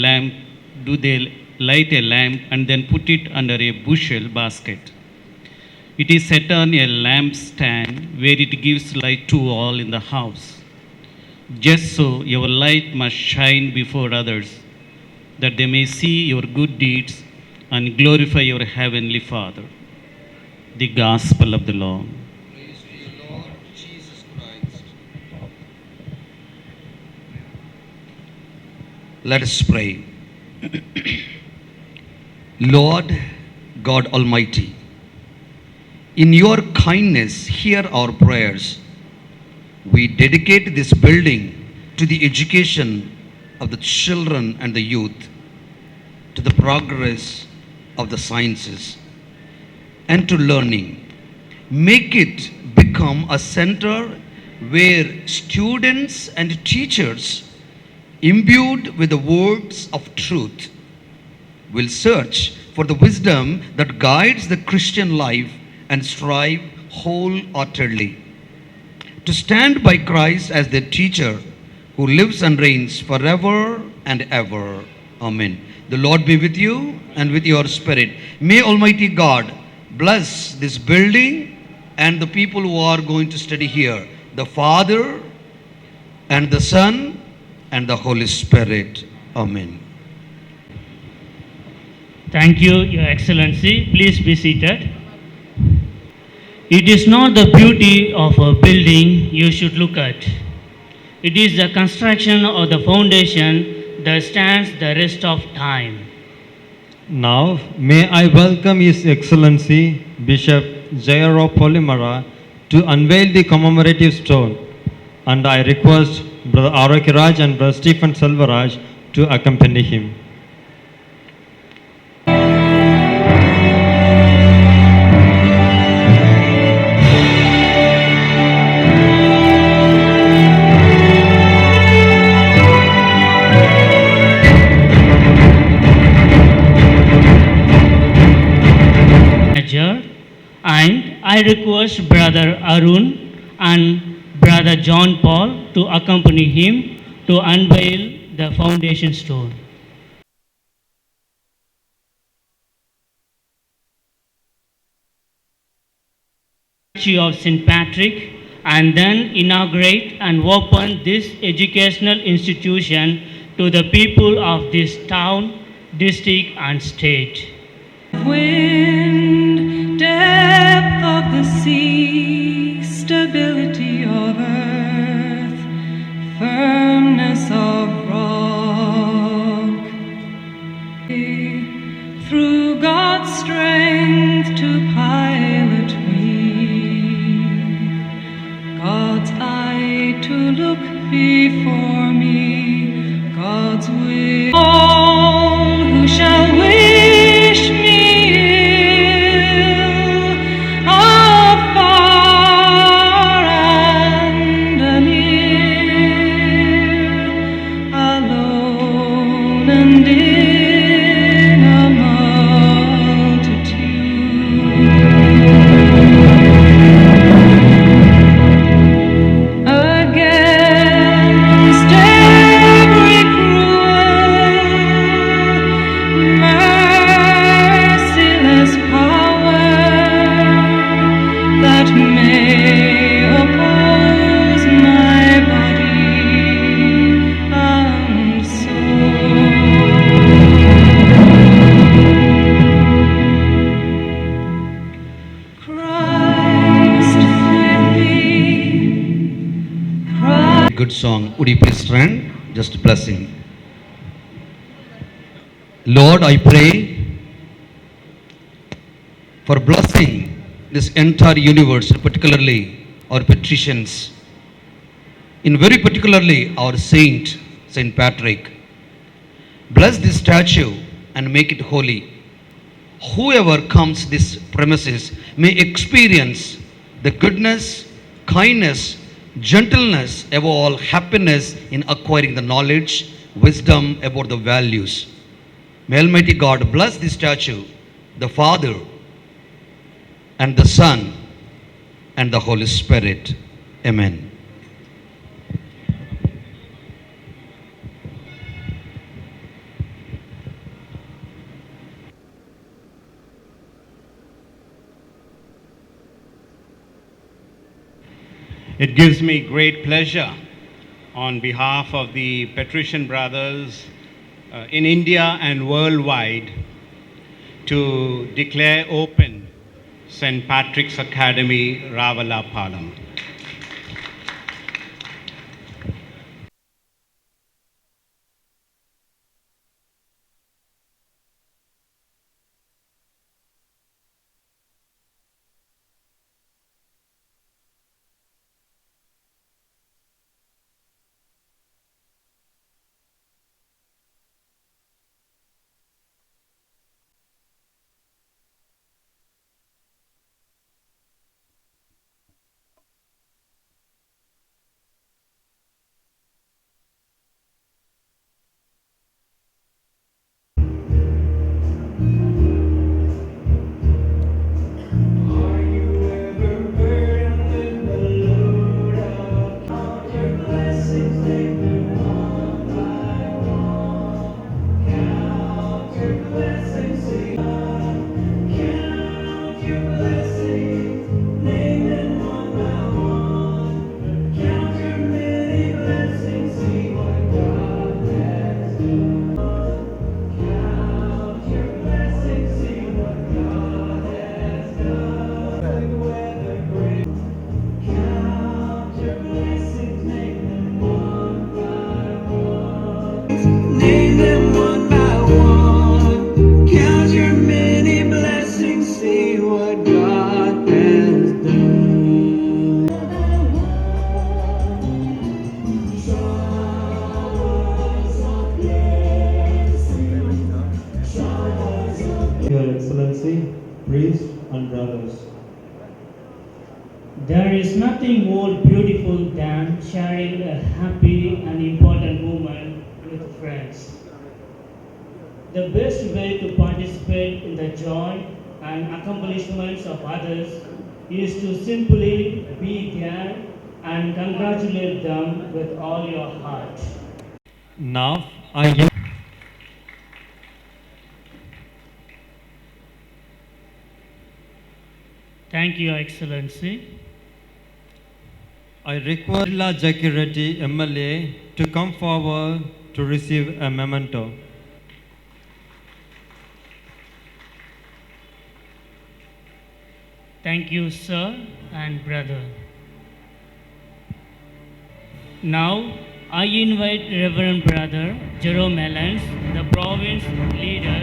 lamp and then put it under a bushel basket. It is set on a lampstand where it gives light to all in the house. Just so your light must shine before others, that they may see your good deeds and glorify your heavenly Father." The Gospel of the Lord. Praise to you, Lord Jesus Christ. Let us pray. Lord God Almighty, in your kindness, hear our prayers. We dedicate this building to the education of the children and the youth, to the progress of the sciences, and to learning. Make it become a center where students and teachers, imbued with the words of truth, will search for the wisdom that guides the Christian life and strive wholeheartedly to stand by Christ as their teacher, who lives and reigns forever and ever. Amen. The Lord be with you and with your spirit. May Almighty God bless this building and the people who are going to study here, the Father and the Son and the Holy Spirit. Amen. Thank you, Your Excellency. Please be seated. It is not the beauty of a building you should look at. It is the construction of the foundation that stands the rest of time. Now, may I welcome His Excellency Bishop Jairo Polimara to unveil the commemorative stone, and I request Brother Arokiraj and Brother Stephen Selvaraj to accompany him. And I request Brother Arun and Brother John Paul to accompany him to unveil the foundation stone. Statue of St. Patrick, and then inaugurate and open this educational institution to to the people of this town, district, and state. Wind, depth of the sea, stability of earth, firmness of rock. Through God's strength to pilot me, God's eye to look before me, God's will. All who shall wish me ill, afar and anear, alone and in a multitude. Against every cruel, merciless power that may oppose my body and soul. Christ with me, Christ. Good song. Would you please stand? Just blessing. Lord, I pray for blessing this entire universe, particularly our patricians, in very particularly our saint, Saint Patrick. Bless this statue and make it holy. Whoever comes this premises may experience the goodness, kindness, gentleness, above all happiness in acquiring the knowledge, wisdom about the values. May Almighty God bless this statue, the Father and the Son and the Holy Spirit. Amen. It gives me great pleasure on behalf of the Patrician Brothers in India and worldwide to declare open St. Patrick's Academy, Ravalapalam. Name them one by one. Count your many blessings. See what God has done. Your Excellency, priests and brothers. There is nothing more beautiful than sharing a happy and important moment with friends. The best way to participate in the joy and accomplishments of others is to simply be there and congratulate them with all your heart. Now I am. Thank you, Your Excellency. I request Jilla Jakki Reddy MLA to come forward to receive a memento. Thank you, sir and brother. Now, I invite Reverend Brother Jerome Ellens, the province leader,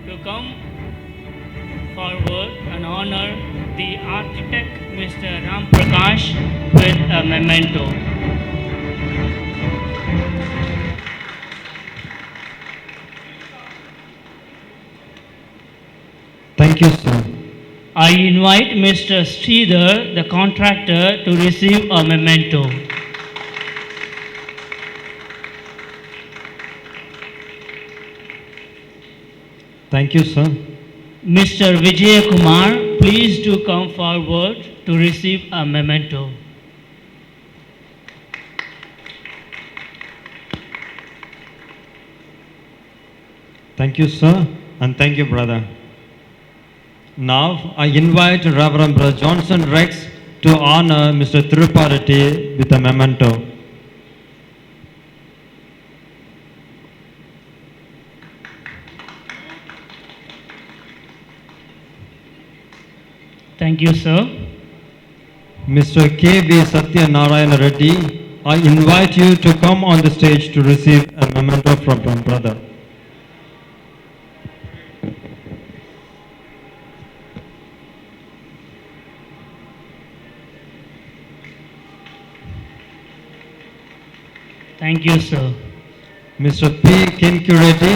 to come forward and honor the architect, Mr. Ram Prakash, with a memento. Thank you, sir. I invite Mr. Sridhar, the contractor, to receive a memento. Thank you, sir. Mr. Vijay Kumar, please do come forward to receive a memento. Thank you, sir, and thank you, brother. Now, I invite Reverend Brother Johnson Rex to honor Mr. Thiruparati with a memento. Thank you, sir. Mr. K.B. Satya Narayana Reddy, I invite you to come on the stage to receive a memento from my brother. Thank you, sir. Mr. P. Kinkureti,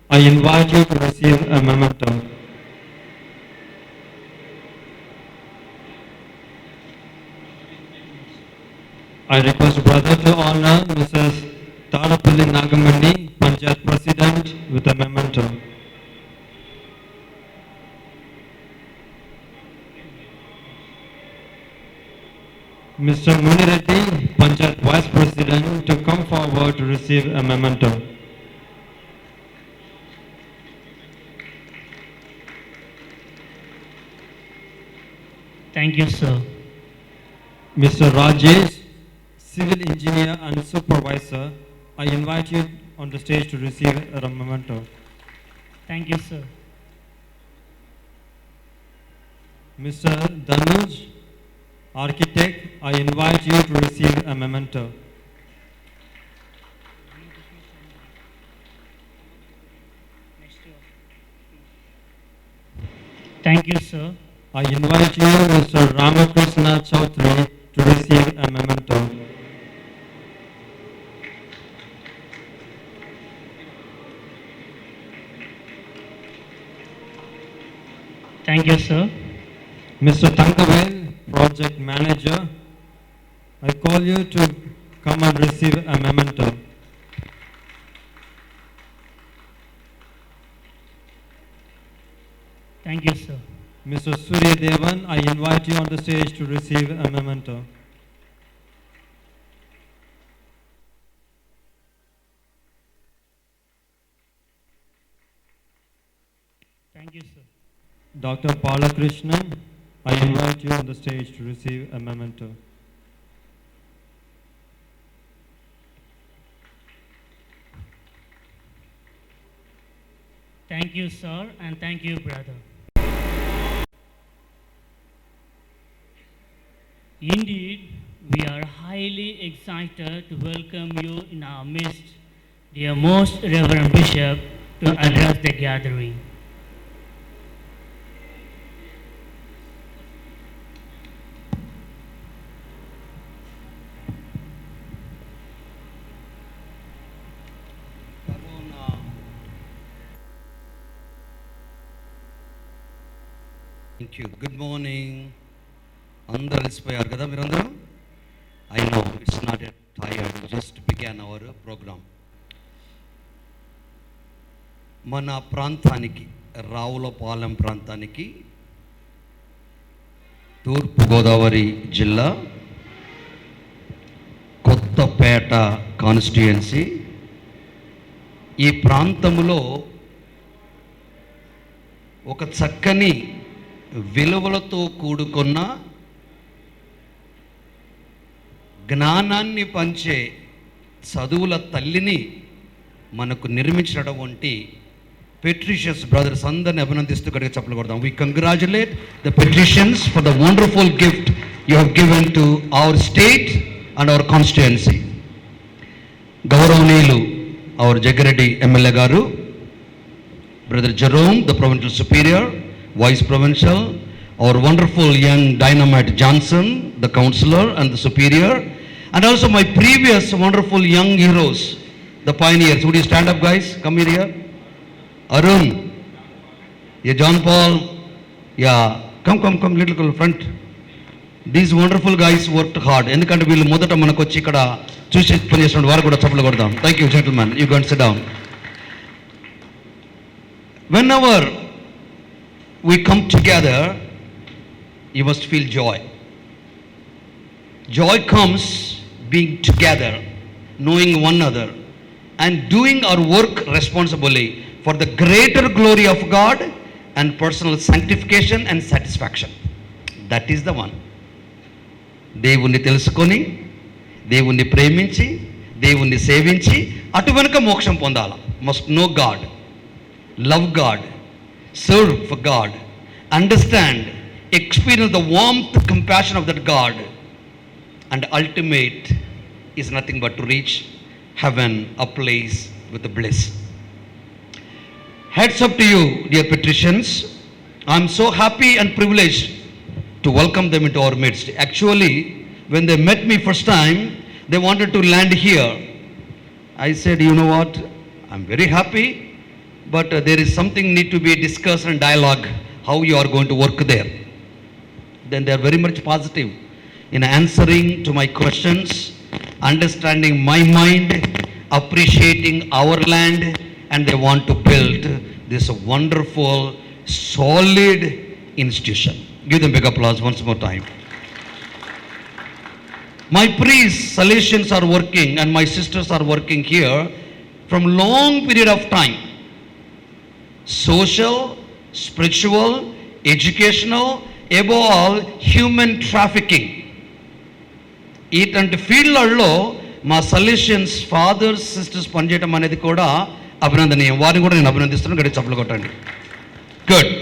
I invite you to receive a memento. I request brother to honor Mrs. Tadapalli Nagamani, Panchayat President, with a memento. Mr. Munireddy, Panchayat Vice President, to come forward to receive a memento. Thank you, sir. Mr. Rajesh, Civil Engineer and Supervisor, I invite you on the stage to receive a memento. Thank you, sir. Mr. Danuj, Architect, I invite you to receive a memento. Thank you, sir. I invite you, Mr. Ramakrishna Chaudhary, to receive a memento. Thank you, sir. Mr. Tankavel, Project Manager, I call you to come and receive a memento. Thank you, sir. Mr. Surya Devan, I invite you on the stage to receive a memento. Thank you, sir. Dr. Balakrishnan, I invite you on the stage to receive a memento. Thank you, sir, and thank you, brother. Indeed, we are highly excited to welcome you in our midst, dear most Reverend Bishop, to address the gathering. Thank you. Good morning. అందరూ అలసిపోయారు కదా మీరందరూ? I know it's not yet tired. We just began our program. మన ప్రాంతానికి రావులపాలెం ప్రాంతానికి తూర్పుగోదావరి జిల్లా Kothapeta constituency ఈ ప్రాంతంలో ఒక చక్కని విలువలతో కూడుకున్న జ్ఞానాన్ని పంచే చదువుల తల్లిని మనకు నిర్మించినటువంటి పెట్రిషియస్ బ్రదర్స్ అందరిని అభినందిస్తూ గట్టిగా చప్పట్లు కొడదాం. We congratulate the Patricians for the wonderful gift you have given to our state and our constituency. గౌరవనీయులు అవర్ జగ్గిరెడ్డి ఎమ్మెల్యే గారు, brother Jerome the provincial superior, vice provincial, our wonderful young dynamite Johnson, the counselor and the superior, and also my previous wonderful young heroes, the pioneers. Would you stand up, guys? Come here. Arun, yeah, John Paul, yeah, come, little front. These wonderful guys worked hard. ఎందుకంటే వీళ్ళు మొదట మనకు వచ్చి ఇక్కడ చూసి పనిచేసిన వారు కూడా చప్పట్లు కొడదాం. Thank you, gentlemen. You can sit down. Whenever we come together, you must feel joy. Joy comes being together, knowing one another, and doing our work responsibly for the greater glory of God and personal sanctification and satisfaction. That is the one. దేవుణ్ణి తెలుసుకొని, దేవుణ్ణి ప్రేమించి, దేవుణ్ణి సేవించి అటు వెనుక మోక్షం పొందాలి. Must know God, love God, serve for God, understand, experience the warmth, compassion of that God, and ultimate is nothing but to reach heaven, a place with the bliss. Heads up to you, dear patricians. I'm so happy and privileged to welcome them into our midst. Actually, when they met me first time, they wanted to land here. I said, you know what, I'm very happy, but there is something need to be discussed and dialogue how you are going to work there. Then they are very much positive in answering to my questions, understanding my mind, appreciating our land, and they want to build this wonderful, solid institution. Give them big applause once more time. My priests, Salesians are working and my sisters are working here from long period of time. Social, spiritual, educational, above all human trafficking. ఇటువంటి ఫీల్డ్లలో మా solutions fathers sisters పనిచేయటం అనేది కూడా అభినందనీయం. వారిని కూడా నేను అభినందిస్తున్నాను. గట్టి చప్పట్లు కొట్టండి. గుడ్.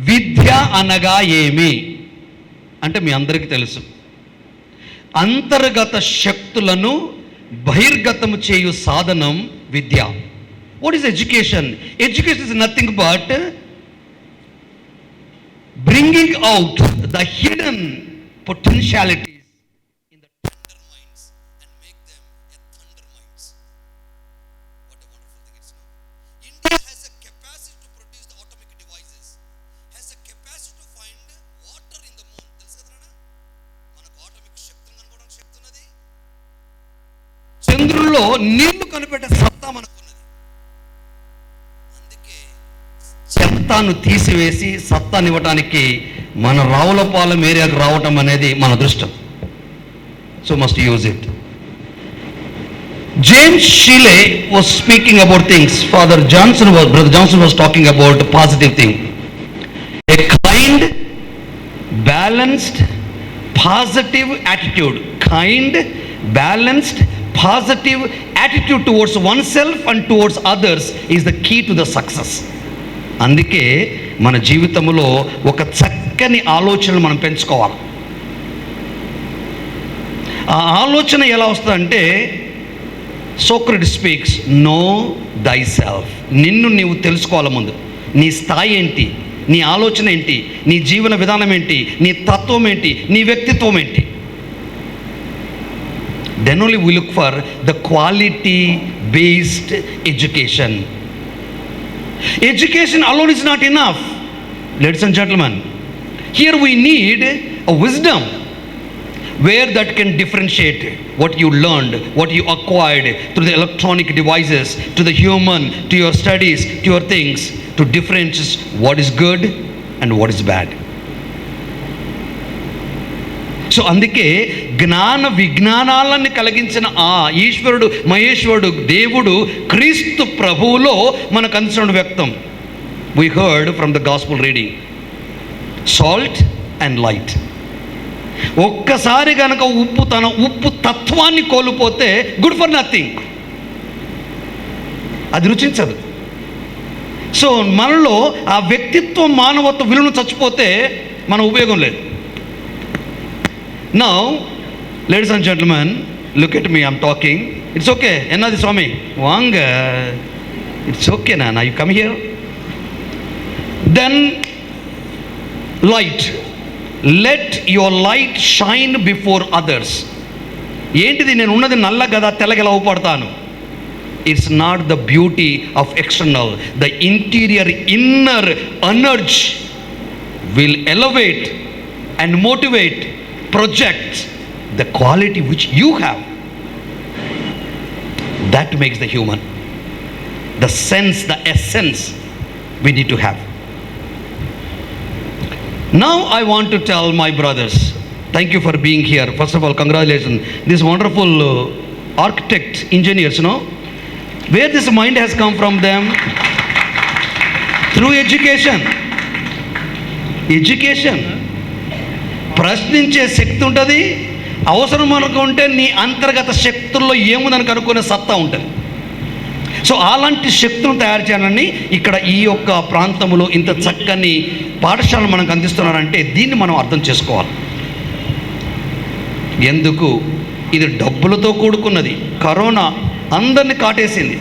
విద్య అనగా ఏమి అంటే మీ అందరికీ తెలుసు. అంతర్గత శక్తులను బహిర్గతము చేయు సాధనం విద్య. What is education? Education is nothing but bringing out the hidden potentialities in the tender minds and make them a thunder minds. What a wonderful thing it's now. India has a capacity to produce the atomic devices, has a capacity to find water in the moon. తెలుసు కదరా మనకు atomic శక్తిని కనుగొనడానికి శక్తి ఉన్నది. చంద్రుల్లో నీళ్లు కనిపెట్టే సత్తా మనకు ఉన్నది. అందుకే చెత్తాను తీసివేసి సత్తాను ఇవ్వటానికి మన రావులపాలెం ఏరియాకు రావటం అనేది మన అదృష్టం. So must use it. James Shile was speaking about things. Brother Johnson was talking about a positive thing. A kind, balanced, positive attitude. Kind, balanced, positive attitude towards oneself and towards others is the key to the success. అందుకే మన జీవితంలో ఒక చక్కని ఆలోచనలు మనం పెంచుకోవాలి. ఆ ఆలోచన ఎలా వస్తుందంటే Socrates speaks, know thyself. నిన్ను నీవు తెలుసుకోవాలి. ముందు నీ స్థాయి ఏంటి, నీ ఆలోచన ఏంటి, నీ జీవన విధానం ఏంటి, నీ తత్వం ఏంటి, నీ వ్యక్తిత్వం ఏంటి. Then only we look for the quality based education. Education alone is not enough, ladies and gentlemen. Here we need a wisdom where that can differentiate what you learned, what you acquired through the electronic devices, to the human, to your studies, to your things, to differentiate what is good and what is bad. So అందుకే జ్ఞాన విజ్ఞానాలను కలిగించిన ఆ ఈశ్వరుడు, మహేశ్వరుడు, దేవుడు క్రీస్తు ప్రభువులో మనకు అందించిన వ్యక్తం. We heard from the gospel reading, salt and light. ఒక్కసారి కనుక ఉప్పు తన ఉప్పు తత్వాన్ని కోల్పోతే గుడ్ ఫర్ నథింగ్, అది రుచించదు. సో మనలో ఆ వ్యక్తిత్వం మానవత్వ విలువను చచ్చిపోతే మన ఉపయోగం లేదు. Now ladies and gentlemen, look at me, I'm talking. It's okay. ఎన్నది స్వామి వాంగ, ఇట్స్ ఓకే నా you come here. Then light, let your light shine before others. ఏంటిది, నేను ఉన్నది నల్ల కదా, తెల్లగెలా అవుపడతాను? It's not the beauty of external, the interior inner energy will elevate and motivate, project the quality which you have. That makes the human, the sense, the essence we need to have. Now I want to tell my brothers, thank you for being here. First of all, congratulations, these wonderful architects, engineers, where this mind has come from them? Through education. ప్రశ్నించే శక్తి ఉంటుంది. అవసరం అనుకుంటే నీ అంతర్గత శక్తుల్లో ఏముందని కనుక్కునే సత్తా ఉంటుంది. So అలాంటి శక్తులను తయారు చేయాలని ఇక్కడ ఈ యొక్క ప్రాంతంలో ఇంత చక్కని పాఠశాలను మనకు అందిస్తున్నారంటే దీన్ని మనం అర్థం చేసుకోవాలి. ఎందుకు? ఇది డబ్బులతో కూడుకున్నది. కరోనా అందరినీ కాటేసింది.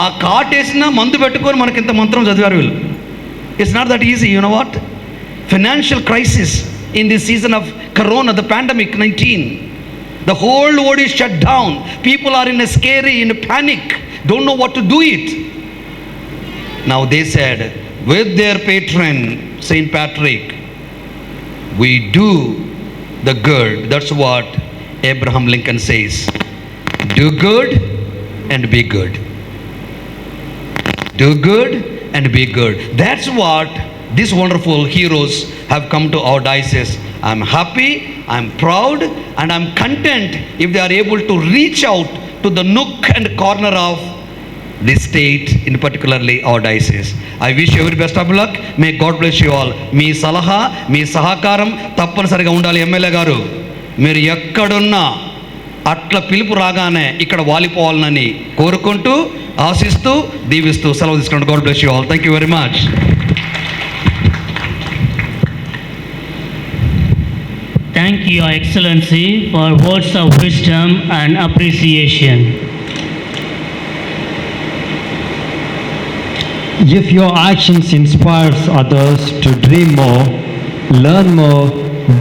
ఆ కాటేసిన మందు పెట్టుకొని మనకి ఇంత మంత్రం చదివారు వీళ్ళు. It's not that easy. You know what? Financial crisis in this season of corona, the pandemic 19, the whole world is shut down. People are in a panic, don't know what to do it. Now they said, with their patron Saint Patrick, we do the good. That's what Abraham Lincoln says, do good and be good. Do good and be good. That's what these wonderful heroes have come to our diocese. I'm happy, I'm proud, and I'm content if they are able to reach out to the nook and corner of this state, in particularly our diocese. I wish you every best of luck. May God bless you all. మీ సలహా, మీ సహకారం తప్పనిసరిగా ఉండాలి. MLA గారు, మీరు ఎక్కడున్నా అట్లా పిలుపు రాగానే ఇక్కడ వాలిపోవాలని కోరుకుంటూ, ఆశిస్తూ, దీవిస్తూ సెలవు తీసుకుంటూ. God bless you all. Thank you very much. Thank you, Your Excellency, for words of wisdom and appreciation. If your actions inspires others to dream more, learn more,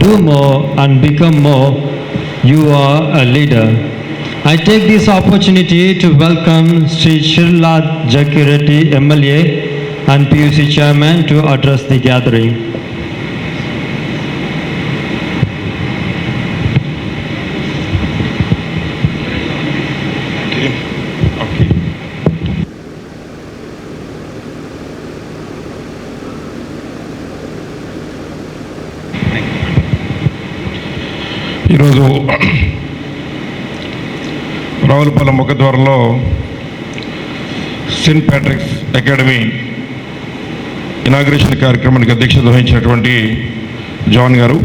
do more and become more, you are a leader. I take this opportunity to welcome Sri Shirlad Jakireddy MLA and PUC Chairman to address the gathering. ఈరోజు రావులపాలెం ముఖద్వారంలో Saint Patrick's academy inauguration కార్యక్రమానికి అధ్యక్షత వహించినటువంటి John గారు,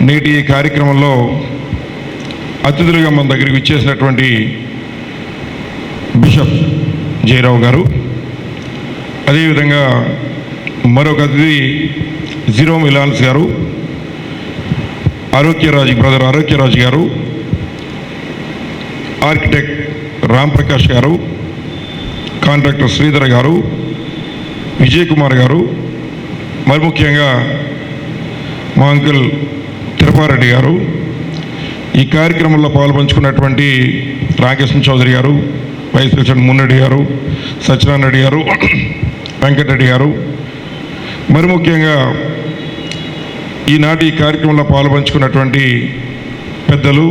నేటి ఈ కార్యక్రమంలో అతిథులుగా మన దగ్గరికి విచ్చేసినటువంటి బిషప్ జయరావు గారు, అదేవిధంగా మరొక అతిథి జీరో మిలాన్స్ గారు, బ్రదర్ ఆరోగ్యరాజు గారు, ఆర్కిటెక్ట్ రామ్ ప్రకాష్ గారు, కాంట్రాక్టర్ శ్రీధర్ గారు, విజయ్ కుమార్ గారు, మరి ముఖ్యంగా మా అంకుల్ తిరుపారెడ్డి గారు, ఈ కార్యక్రమంలో పాల్పంచుకున్నటువంటి రామకృష్ణ చౌదరి గారు, వైస్ ప్రెసిడెంట్ మున్నరెడ్డి గారు, సత్యనారాయణ రెడ్డి గారు, వెంకటరెడ్డి గారు, మరి ముఖ్యంగా ఈనాటి ఈ కార్యక్రమంలో పాల్పంచుకున్నటువంటి పెద్దలు,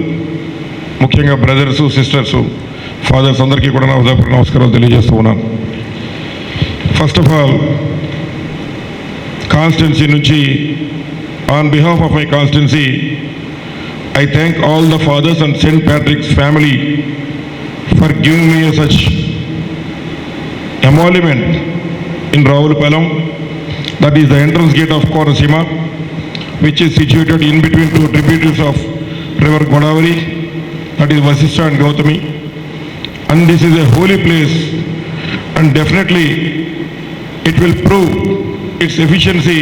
ముఖ్యంగా బ్రదర్సు, సిస్టర్సు, ఫాదర్స్ అందరికీ కూడా నా హృదయపూర్వక నమస్కారాలు తెలియజేస్తూ ఉన్నాను. ఫస్ట్ ఆఫ్ ఆల్ కాన్స్టిట్యున్సీ నుంచి, on behalf of my constituency, I thank all the fathers and St. Patrick's family for giving me such emolument in Raulapalam, that is the entrance gate of Kotasima. which is situated in between two tributaries of river Godavari, that is Vasishtha and Gautami. And this is a holy place, and definitely it will prove its efficiency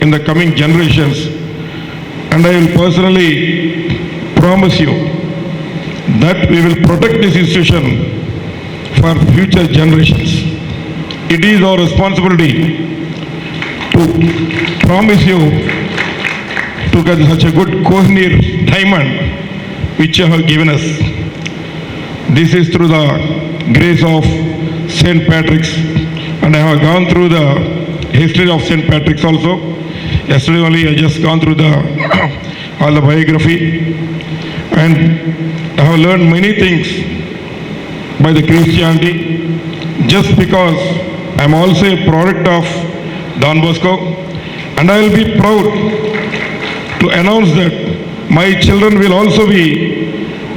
in the coming generations. And I will personally promise you that we will protect this institution for future generations. It is our responsibility to promise you to get such a good Kohinoor diamond which you have given us. This is through the grace of St. Patrick's, and I have gone through the history of St. Patrick's also. Yesterday only I just gone through the all the biography, and I have learned many things by the Christianity, just because I am also a product of Don Bosco, and I will be proud to announce that my children will also be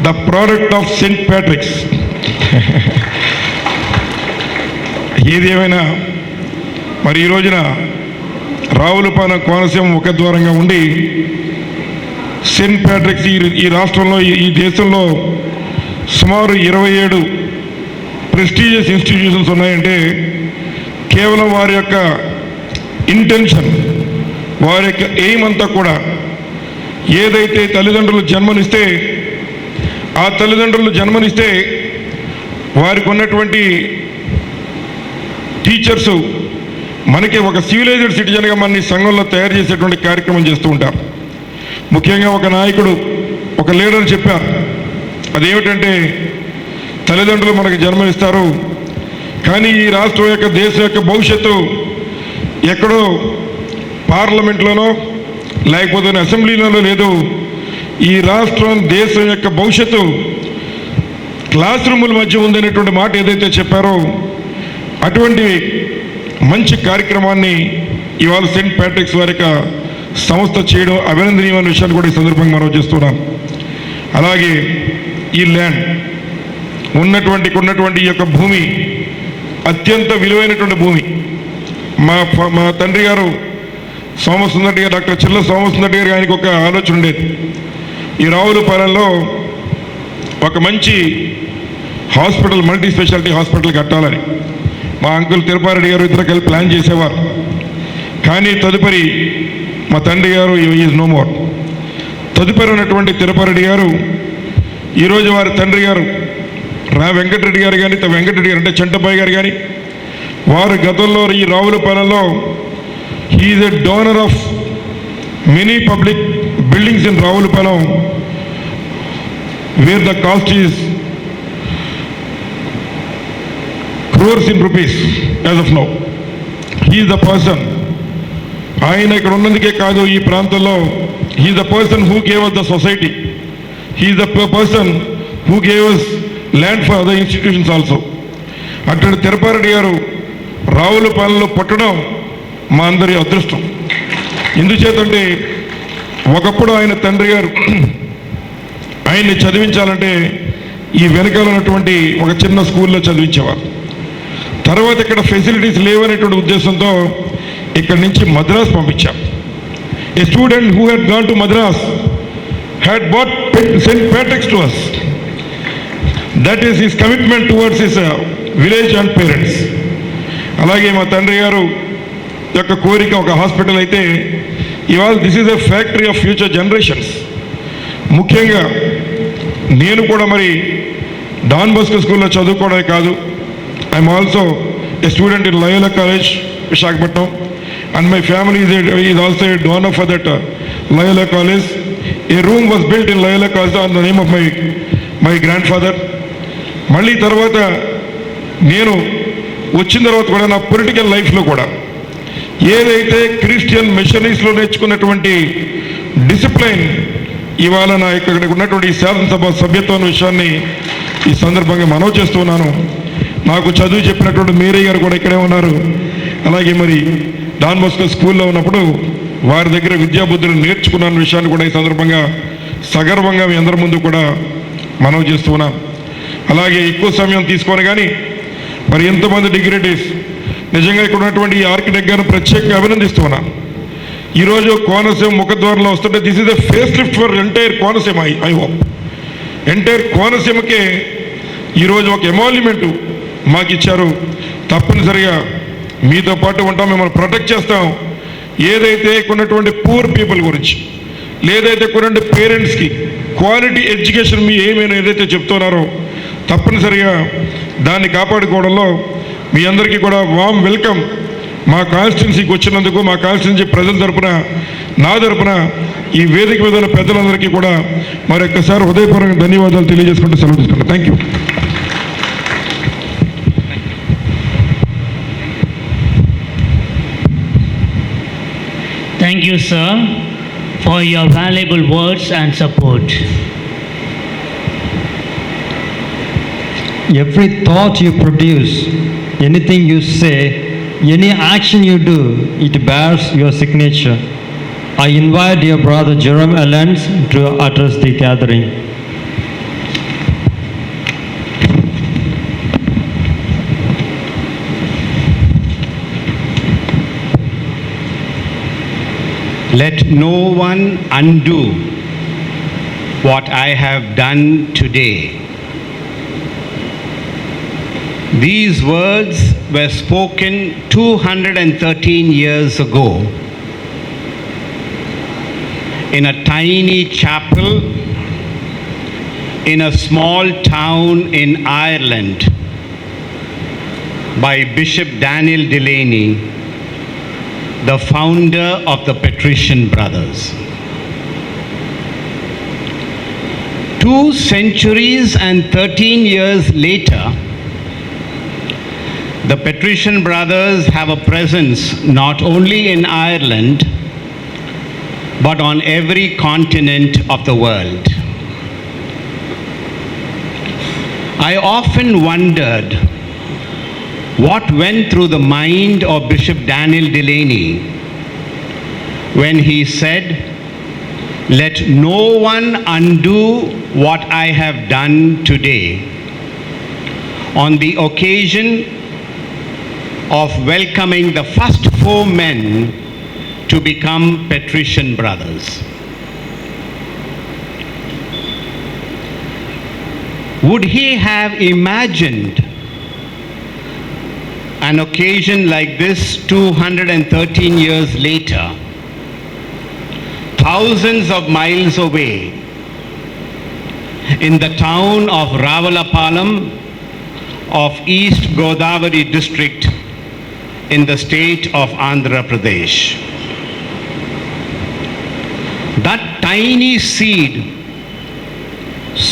the product of St. Patrick's. ఏది ఏమైనా మరి ఈ రోజున రావులపాలెం కోనసీమ ముఖద్వారంగా ఉండి Saint Patrick's ఈ రాష్ట్రంలో ఈ దేశంలో సుమారు 27 ప్రెస్టీజియస్ ఇన్స్టిట్యూషన్స్ ఉన్నాయంటే కేవలం వారి యొక్క ఇంటెన్షన్, వారి యొక్క ఎయిమ్ అంతా కూడా ఏదైతే తల్లిదండ్రులు జన్మనిస్తే వారికి ఉన్నటువంటి టీచర్సు మనకి ఒక సివిలైజ్డ్ సిటిజన్గా మన సంఘంలో తయారు చేసేటువంటి కార్యక్రమం చేస్తూ ఉంటారు. ముఖ్యంగా ఒక నాయకుడు, ఒక లీడర్ చెప్పారు, అదేమిటంటే తల్లిదండ్రులు మనకు జన్మనిస్తారు, కానీ ఈ రాష్ట్రం యొక్క దేశం యొక్క భవిష్యత్తు ఎక్కడో పార్లమెంట్లోనో లేకపోతే అసెంబ్లీలోనో లేదు. ఈ రాష్ట్రం దేశం యొక్క భవిష్యత్తు క్లాస్ రూముల మధ్య ఉందనేటువంటి మాట ఏదైతే చెప్పారో అటువంటి మంచి కార్యక్రమాన్ని ఇవాళ సెయింట్ ప్యాట్రిక్స్ వారి యొక్క సంస్థ చేయడం అభినందనీయమైన విషయాన్ని కూడా ఈ సందర్భంగా మనం చేస్తున్నాను. అలాగే ఈ ల్యాండ్ ఉన్నటువంటి ఈ యొక్క భూమి అత్యంత విలువైనటువంటి భూమి. మా తండ్రి గారు సోమసుందర్ గారు, డాక్టర్ చిల్ల సోమసుందర్ గారు, ఆయనకు ఒక ఆలోచన ఉండేది, ఈ రావులపాలెంలో ఒక మంచి హాస్పిటల్, మల్టీ స్పెషాలిటీ హాస్పిటల్ కట్టాలని మా అంకుల్ తిరుపారెడ్డి గారు ఇద్దరు కలిసి ప్లాన్ చేసేవారు. కానీ తదుపరి మా తండ్రి గారు ఈజ్ నో మోర్. తదుపరి ఉన్నటువంటి తిరుపారెడ్డి గారు ఈరోజు వారి తండ్రి గారు వెంకటరెడ్డి గారు కానీ, వెంకటరెడ్డి గారు అంటే చంటబాయి గారు కానీ, వారు గతంలో ఈ రావులపాలెంలో he is a donor of many public buildings in Ravulpalam where the cost is crores in rupees as of now. He is the person, ఆయన ఇక్కడ ఉన్నందుకే కాదు ఈ ప్రాంతంలో, he is the person who gave us the society, he is the person who gave us land for other institutions also. అక్కడ తిరుపారెడ్డి గారు రావులపాలెంలో పుట్టడం మా అందరి అదృష్టం. ఎందుచేతంటే ఒకప్పుడు ఆయన తండ్రి గారు ఆయన్ని చదివించాలంటే ఈ వెనకాల ఉన్నటువంటి ఒక చిన్న స్కూల్లో చదివించేవారు. తర్వాత ఇక్కడ ఫెసిలిటీస్ లేవనేటువంటి ఉద్దేశంతో ఇక్కడి నుంచి మద్రాస్ పంపించాం. A student who had gone to Madras had bought Saint Patrick's to us. That is his commitment towards his village and parents. అలాగే మా తండ్రి గారు యొక్క కోరిక ఒక హాస్పిటల్ అయితే ఇవాళ this is a factory of future generations. ముఖ్యంగా నేను కూడా మరి డాన్ బోస్కో స్కూల్లో చదువుకోవడమే కాదు, I'm also a student in Loyola college Visakhapatnam, and my family is also a donor for that Loyola college. A room was built in Loyola college on the name of my grand father. మళ్ళీ తర్వాత నేను వచ్చిన తర్వాత కూడా నా political లైఫ్లో కూడా ఏదైతే క్రిస్టియన్ మిషనరీస్లో నేర్చుకున్నటువంటి డిసిప్లైన్ ఇవాళ నా ఇక్కడ ఉన్నటువంటి శాసనసభ సభ్యత్వం విషయాన్ని ఈ సందర్భంగా మనవి చేస్తున్నాను. నాకు చదువు చెప్పినటువంటి మేరీ గారు కూడా ఇక్కడే ఉన్నారు. అలాగే మరి డాన్ బోస్కో స్కూల్లో ఉన్నప్పుడు వారి దగ్గర విద్యాబుద్ధులు నేర్చుకున్న విషయాన్ని కూడా ఈ సందర్భంగా సగర్వంగా మీ అందరి ముందు కూడా మనవి చేస్తున్నాం. అలాగే ఎక్కువ సమయం తీసుకొని కానీ మరి ఎంతమంది డిగ్రేడీస్ నిజంగా ఇక్కడ ఉన్నటువంటి ఈ ఆర్కిటెక్ట్ గారిని ప్రత్యేకంగా అభినందిస్తున్నాను. ఈరోజు కోనసీమ ముఖద్వారంలో వస్తుంటే this is the face lift for entire Konaseema. I hope entire కోనసీమకే ఈరోజు ఒక ఎమాల్యుమెంట్ మాకు ఇచ్చారు. తప్పనిసరిగా మీతో పాటు ఉంటాం, మిమ్మల్ని ప్రొటెక్ట్ చేస్తాం. ఏదైతే కొన్నటువంటి పూర్ పీపుల్ గురించి, లేదైతే కొన్ని పేరెంట్స్కి క్వాలిటీ ఎడ్యుకేషన్ మీ ఏమైనా ఏదైతే చెప్తున్నారో తప్పనిసరిగా దాన్ని కాపాడుకోవడంలో మీ అందరికీ కూడా వామ్ వెల్కమ్. మా కాన్స్టిట్యున్సీకి వచ్చినందుకు మా కాన్స్టిట్యున్సీ ప్రజల తరపున, నా తరపున, ఈ వేదిక మీద ఉన్న పెద్దలందరికీ కూడా మరొక్కసారి హృదయపూర్వక ధన్యవాదాలు తెలియజేసుకుంటూ సెలవు తీసుకున్నాను. Thank you. Thank you, sir, for your valuable words and support. Every thought you produce, anything you say, any action you do, it bears your signature. I invite your brother Jerome Allens to address the gathering. Let no one undo what I have done today. These words were spoken 213 years ago in a tiny chapel in a small town in Ireland by Bishop Daniel Delaney, the founder of the Patrician Brothers. 2 centuries and 13 years later, the Patrician Brothers have a presence not only in Ireland, but on every continent of the world. I often wondered what went through the mind of Bishop Daniel Delaney when he said, "Let no one undo what I have done today," on the occasion of welcoming the first 4 men to become Patrician Brothers. Would he have imagined an occasion like this 213 years later, thousands of miles away, in the town of Ravalapalam of East Godavari district in the state of Andhra Pradesh? That tiny seed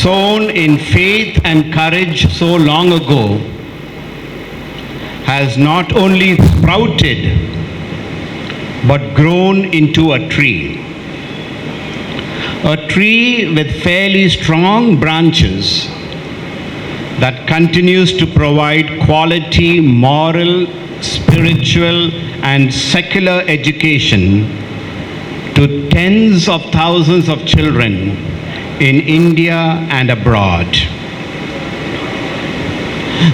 sown in faith and courage so long ago has not only sprouted but grown into a tree with fairly strong branches that continues to provide quality moral, spiritual and secular education to tens of thousands of children in India and abroad.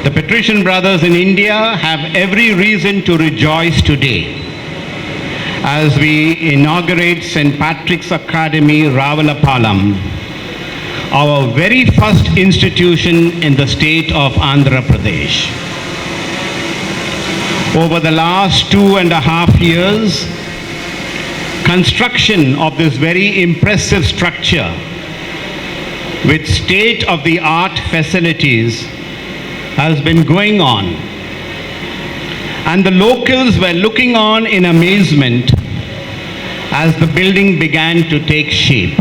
The Patrician Brothers in India have every reason to rejoice today as we inaugurate St. Patrick's Academy, Ravalapalam, our very first institution in the state of Andhra Pradesh. Over the last 2.5 years, construction of this very impressive structure with state-of-the-art facilities has been going on, and the locals were looking on in amazement as the building began to take shape.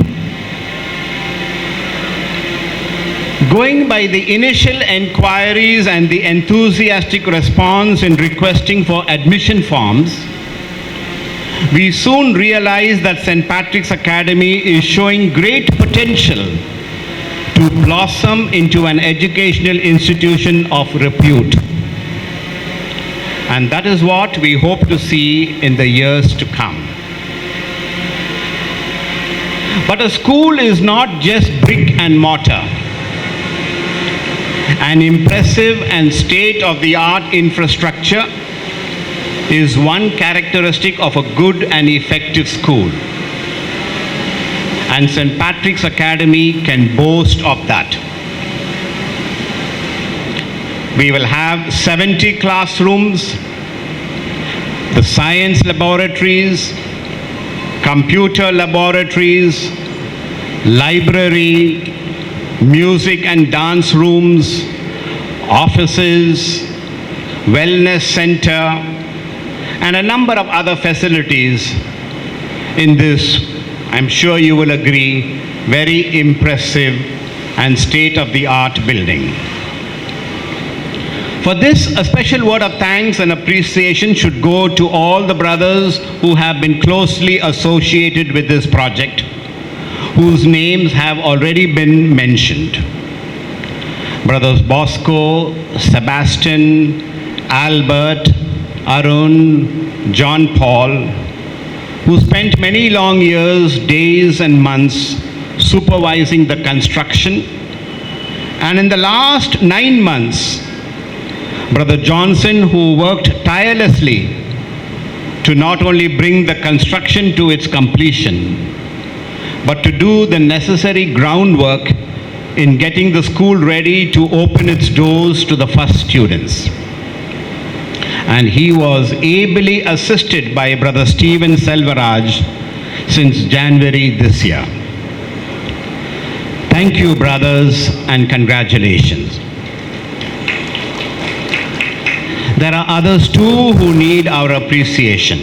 Going by the initial enquiries and the enthusiastic response in requesting for admission forms, we soon realized that St. Patrick's Academy is showing great potential to blossom into an educational institution of repute. And that is what we hope to see in the years to come. But a school is not just brick and mortar. An impressive and state-of-the-art infrastructure is one characteristic of a good and effective school. And St. Patrick's Academy can boast of that. We will have 70 classrooms, the science laboratories, computer laboratories, library, music and dance rooms, offices, wellness center, and a number of other facilities in this, I'm sure you will agree, very impressive and state-of-the-art building. For this, a special word of thanks and appreciation should go to all the brothers who have been closely associated with this project, whose names have already been mentioned. Brothers Bosco, Sebastian, Albert, Arun, John Paul, who spent many long years, days and months supervising the construction. And in the last 9 months, Brother Johnson, who worked tirelessly to not only bring the construction to its completion, but to do the necessary groundwork in getting the school ready to open its doors to the first students. And he was ably assisted by Brother Stephen Selvaraj since January this year. Thank you, brothers, and congratulations. There are others too who need our appreciation.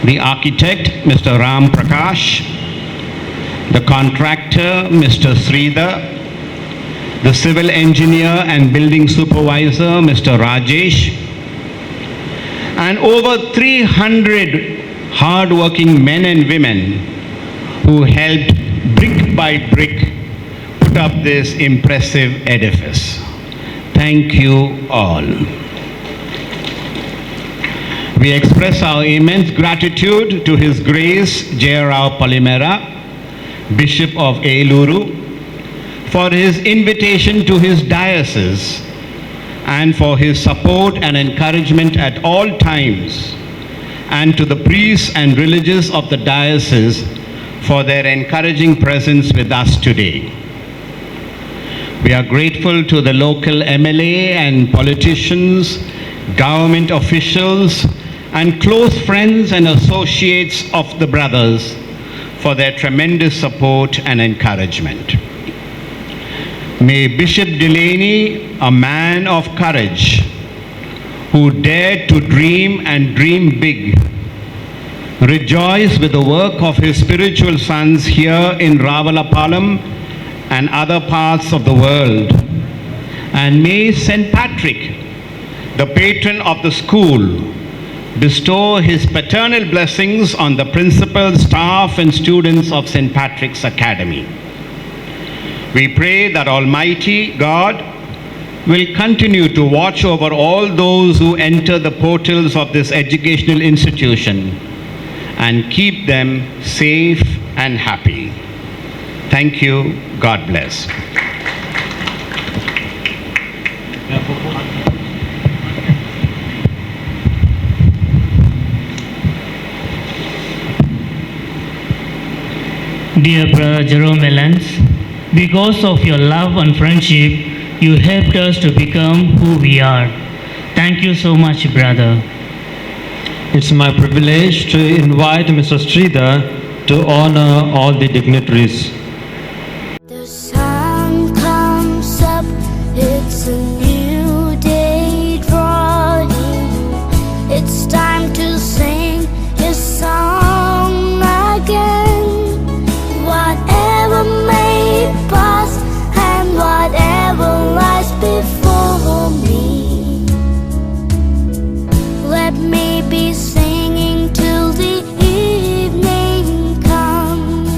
The architect, Mr. Ram Prakash, the contractor, Mr. Sridhar, the civil engineer and building supervisor, Mr. Rajesh, and over 300 hard-working men and women who helped brick by brick put up this impressive edifice. Thank you all. We express our immense gratitude to His Grace J. Rao Palimera, Bishop of Eluru, for his invitation to his diocese and for his support and encouragement at all times, and to the priests and religious of the diocese for their encouraging presence with us today. We are grateful to the local MLA and politicians, government officials, and close friends and associates of the brothers for their tremendous support and encouragement. May Bishop Delaney, a man of courage, who dared to dream and dream big, rejoice with the work of his spiritual sons here in Ravalapalam and other parts of the world. And may St. Patrick, the patron of the school, bestow his paternal blessings on the principal, staff, and students of St. Patrick's Academy. We pray that Almighty God will continue to watch over all those who enter the portals of this educational institution and keep them safe and happy. Thank you. God bless. Dear Brother Jerome Ellens, because of your love and friendship, you helped us to become who we are. Thank you so much, brother. It's my privilege to invite Mr. Sridhar to honor all the dignitaries. The sun comes up, it's a new day drawing. It's time to sing his song again. Whatever may pass and whatever lies before me, let me be singing till the evening comes.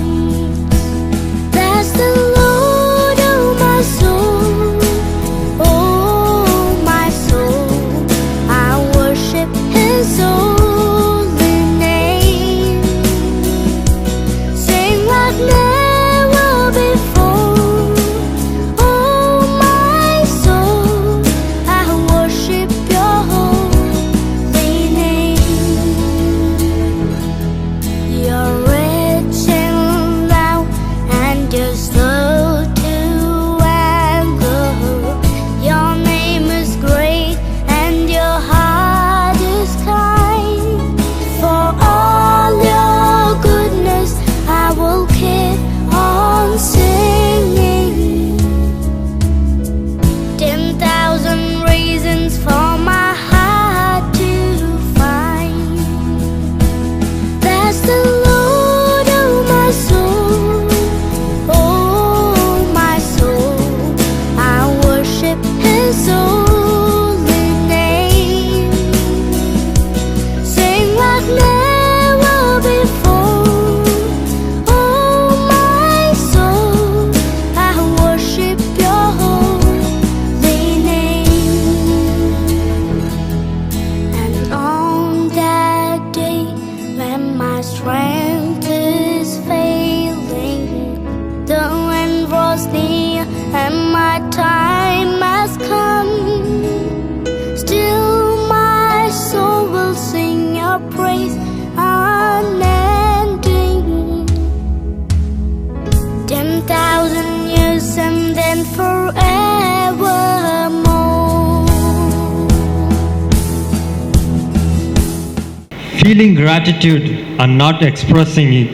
feeling gratitude and not expressing it,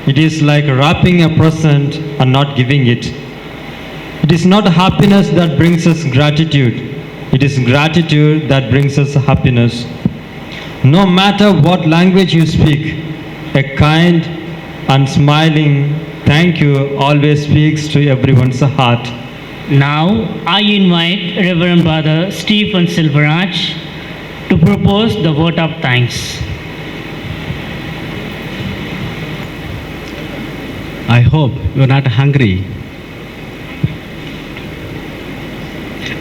it is like wrapping a present and not giving it. It is not happiness that brings us gratitude. It is gratitude that brings us happiness. No matter what language you speak, a kind and smiling thank you always speaks to everyone's heart. Now, I invite Reverend Brother Stephen Silverage to propose the vote of thanks. I hope you are not hungry.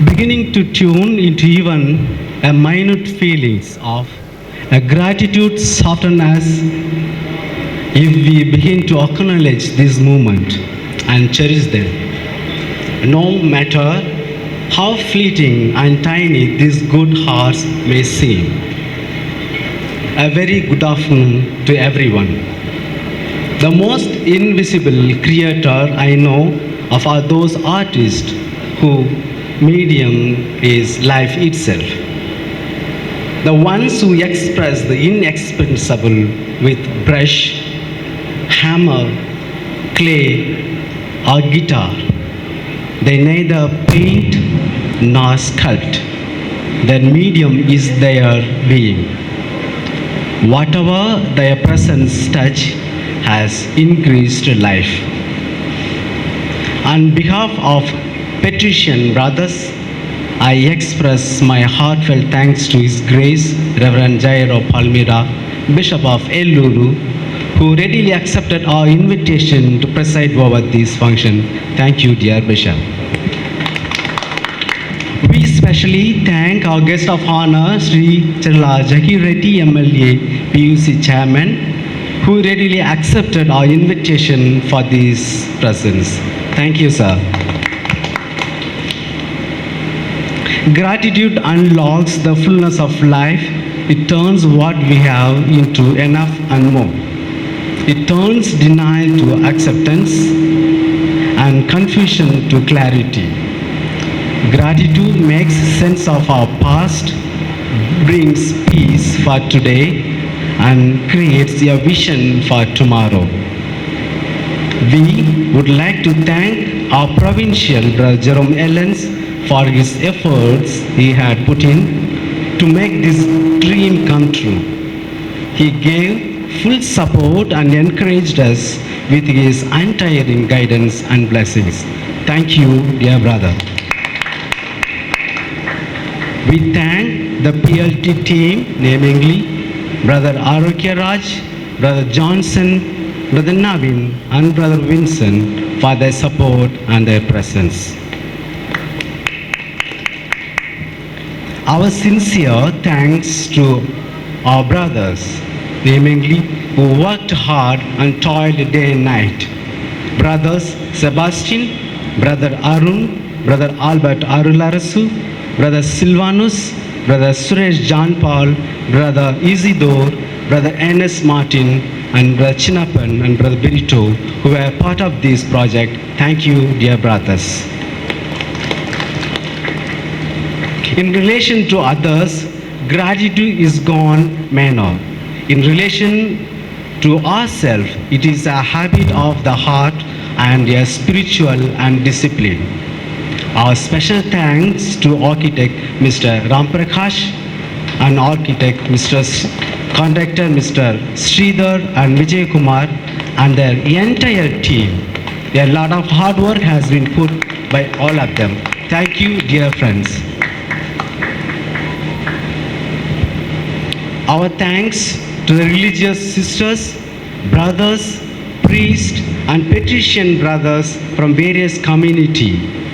Beginning to tune into even a minute feelings of a gratitude soften us if we begin to acknowledge this moment and cherish them. No matter how fleeting and tiny these good hearts may seem. A very good afternoon to everyone. The most invisible creator I know of are those artists who medium is life itself. The ones who express the inexpressible with brush, hammer, clay, or guitar. They neither paint nor sculpt. Their medium is their being. Whatever their presence touch has increased life. On behalf of Patrician Brothers, I express my heartfelt thanks to His Grace, Reverend Jairo Palmira, Bishop of Elluru, who readily accepted our invitation to preside over this function. Thank you, dear Bishop. We especially thank our guest of honor, Sri Chirla Jaki Reddy MLA, PUC Chairman, who readily accepted our invitation for this presence. Thank you, sir. Gratitude unlocks the fullness of life. It turns what we have into enough and more. It turns denial to acceptance and confusion to clarity. Gratitude makes sense of our past, brings peace for today, and creates a vision for tomorrow. We would like to thank our provincial Brother Jerome Ellens for his efforts he had put in to make this dream come true. He gave full support and encouraged us with his untiring guidance and blessings. Thank you, dear brother. We thank the PLT team, namely Brother Arokya Raj, Brother Johnson, Brother Navin, and Brother Vincent for their support and their presence. Our sincere thanks to our brothers, namely who worked hard and toiled day and night. Brothers Sebastian, Brother Arun, Brother Albert Arularasu, Brother Silvanus, Brother Suresh John Paul, Brother Isidore, Brother N.S. Martin, and Brother Chinappan and Brother Birito, who were part of this project. Thank you, dear brothers. In relation to others, gratitude is gone manner. In relation to ourselves, it is a habit of the heart and a spiritual and discipline. Our special thanks to architect Mr. Ram Prakash and architect contractor Mr. Sridhar and Vijay Kumar and their entire team. A lot of hard work has been put by all of them. Thank you, dear friends. Our thanks to the religious sisters, brothers, priests, and patrician brothers from various communities.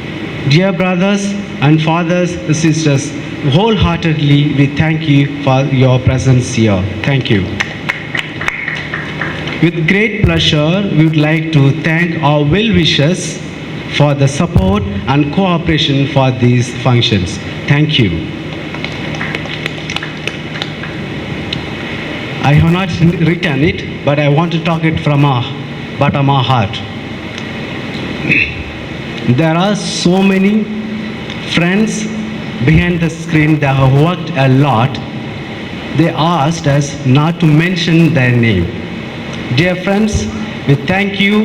Dear brothers and fathers and sisters, wholeheartedly we thank you for your presence here. Thank you. With great pleasure, we would like to thank our well-wishers for the support and cooperation for these functions. Thank you. I have not written it, but I want to talk it from our bottom of our heart. There are so many friends behind the screen that have worked a lot they asked us not to mention their name. Dear friends, we thank you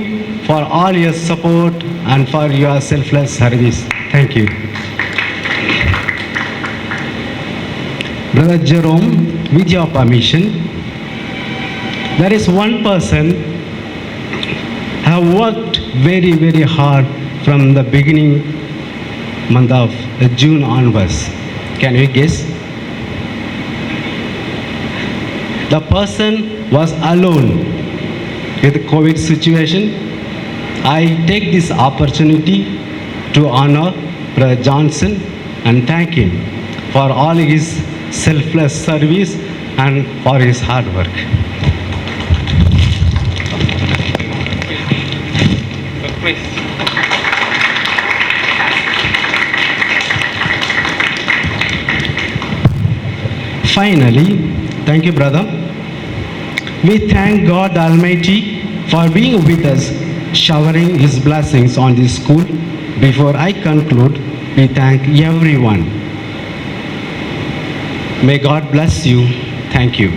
for all your support and for your selfless service. Thank you. Brother Jerome, with your permission, there is one person who worked very, very hard from the beginning month of June onwards. Can you guess? The person was alone with the COVID situation. I take this opportunity to honor Brother Johnson and thank him for all his selfless service and for his hard work. Finally, thank you, brother. We thank God Almighty for being with us, showering His blessings on this school. Before I conclude, we thank everyone. May God bless you. Thank you.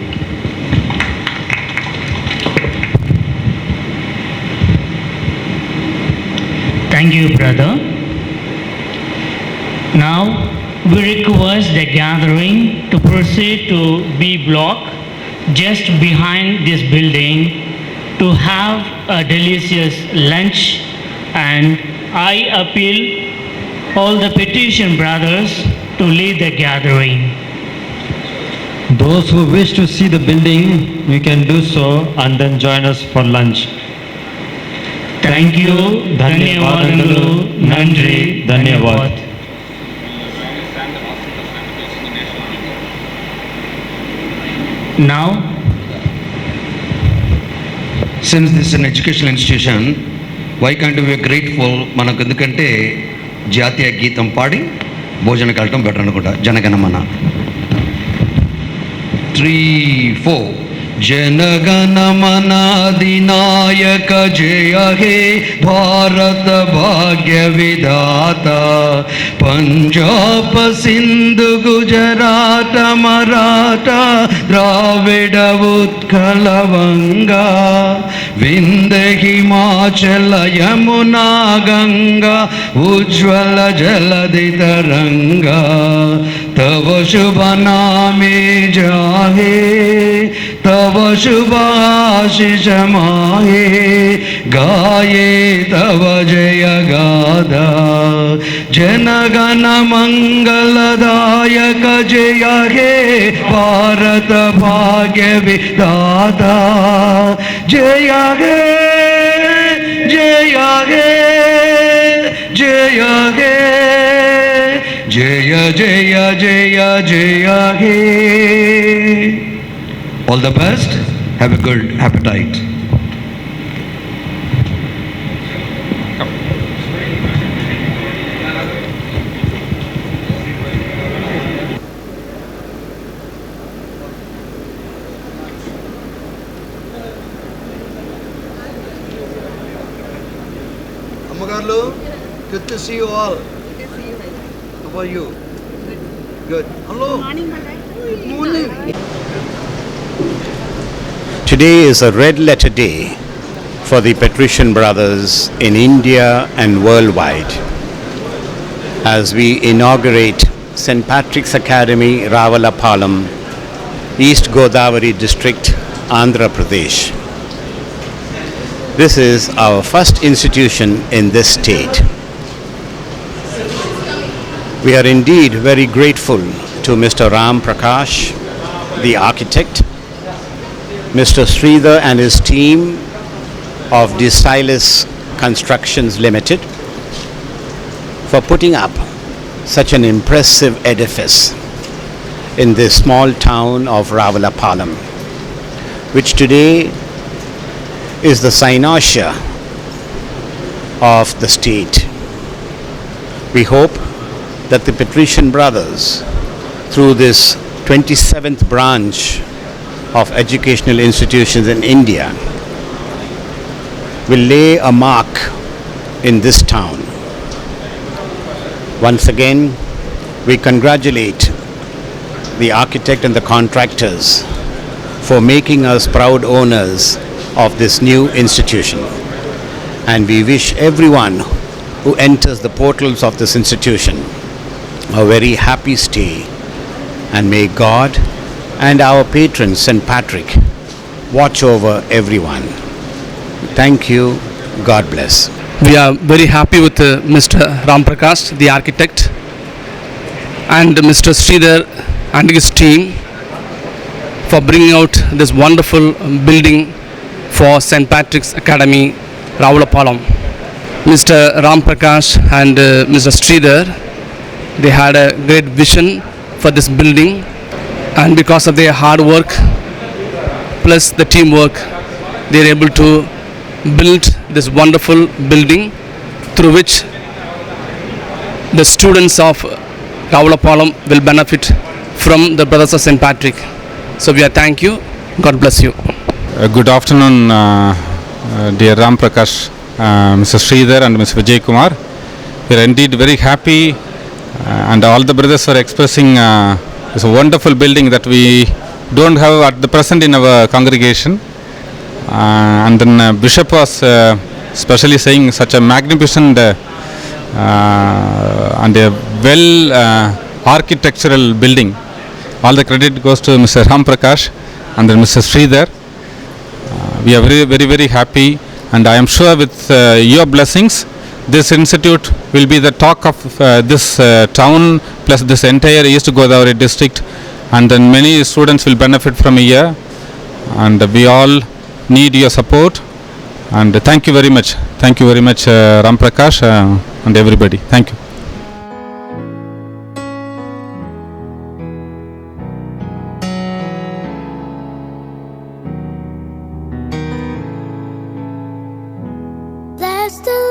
Thank you, brother. Now, we request the gathering to proceed to B block just behind this building to have a delicious lunch, and I appeal all the petition brothers to lead the gathering. Those who wish to see the building, you can do so and then join us for lunch. Thank you. Dhanyavadagalu. Nandri. Dhanyavad. Now, since this is an educational institution, why can't we be grateful? మనకు ఎందుకంటే జాతీయ గీతం పాడి భోజనం కలటం better అనుకుంటా. జనగణమన 3-4 जनगणमन अधिनायक जय हे भारत भाग्य विधाता पंजाब सिंधु गुजरात मराठा द्राविड उत्कल वंगा विंध्य हिमाचल यमुना गंगा उज्ज्वल जलधि तरंगा तव शुभ नामे जाहे तव शुभ आशीष माहे गाये तव जय गाथा जनगण मंगलदायक जय हे भारत भाग्य विधाता जय हे जय हे जय हे जय जय जय जय हे. All the best. Have a good appetite. Ammagarlu, good to see you all. How are you? Good. Hello. Good morning, Malai. Good morning. Today is a red letter day for the Patrician Brothers in India and worldwide as we inaugurate St. Patrick's Academy, Ravalapalam, East Godavari District, Andhra Pradesh. This is our first institution in this state. We are indeed very grateful to Mr. Ram Prakash, the architect, Mr. Sridhar and his team of Desilis Constructions Limited for putting up such an impressive edifice in this small town of Ravalapalam, which today is the cynosure of the state. We hope that the Patrician Brothers, through this 27th branch of educational institutions in India, will lay a mark in this town. Once again, we congratulate the architect and the contractors for making us proud owners of this new institution. And we wish everyone who enters the portals of this institution a very happy stay, and may God and our patron St. Patrick watch over everyone. Thank you. God bless. We are very happy with Mr. Ram Prakash, the architect, and Mr. Sridhar and his team for bringing out this wonderful building for St. Patrick's Academy, Ravulapalam. Mr. Ram Prakash and Mr. Sridhar, they had a great vision for this building, and because of their hard work plus the teamwork, they are able to build this wonderful building through which the students of Ravulapalam will benefit from the Brothers of St. Patrick. So we are thank you. God bless you. Good afternoon, dear Ram Prakash, Mr. Sridhar and Mr. Vijay Kumar. We are indeed very happy, and all the brothers are expressing this wonderful building that we don't have at the present in our congregation. And then Bishop was especially saying such a magnificent and a well architectural building. All the credit goes to Mr. Ram Prakash and then Mr. Sridhar. We are very happy, and I am sure with your blessings, this institute will be the talk of this town plus this entire East Godavari district, and then many students will benefit from here, and we all need your support. And thank you very much. Thank you very much, Ram Prakash and everybody. Thank you. There's the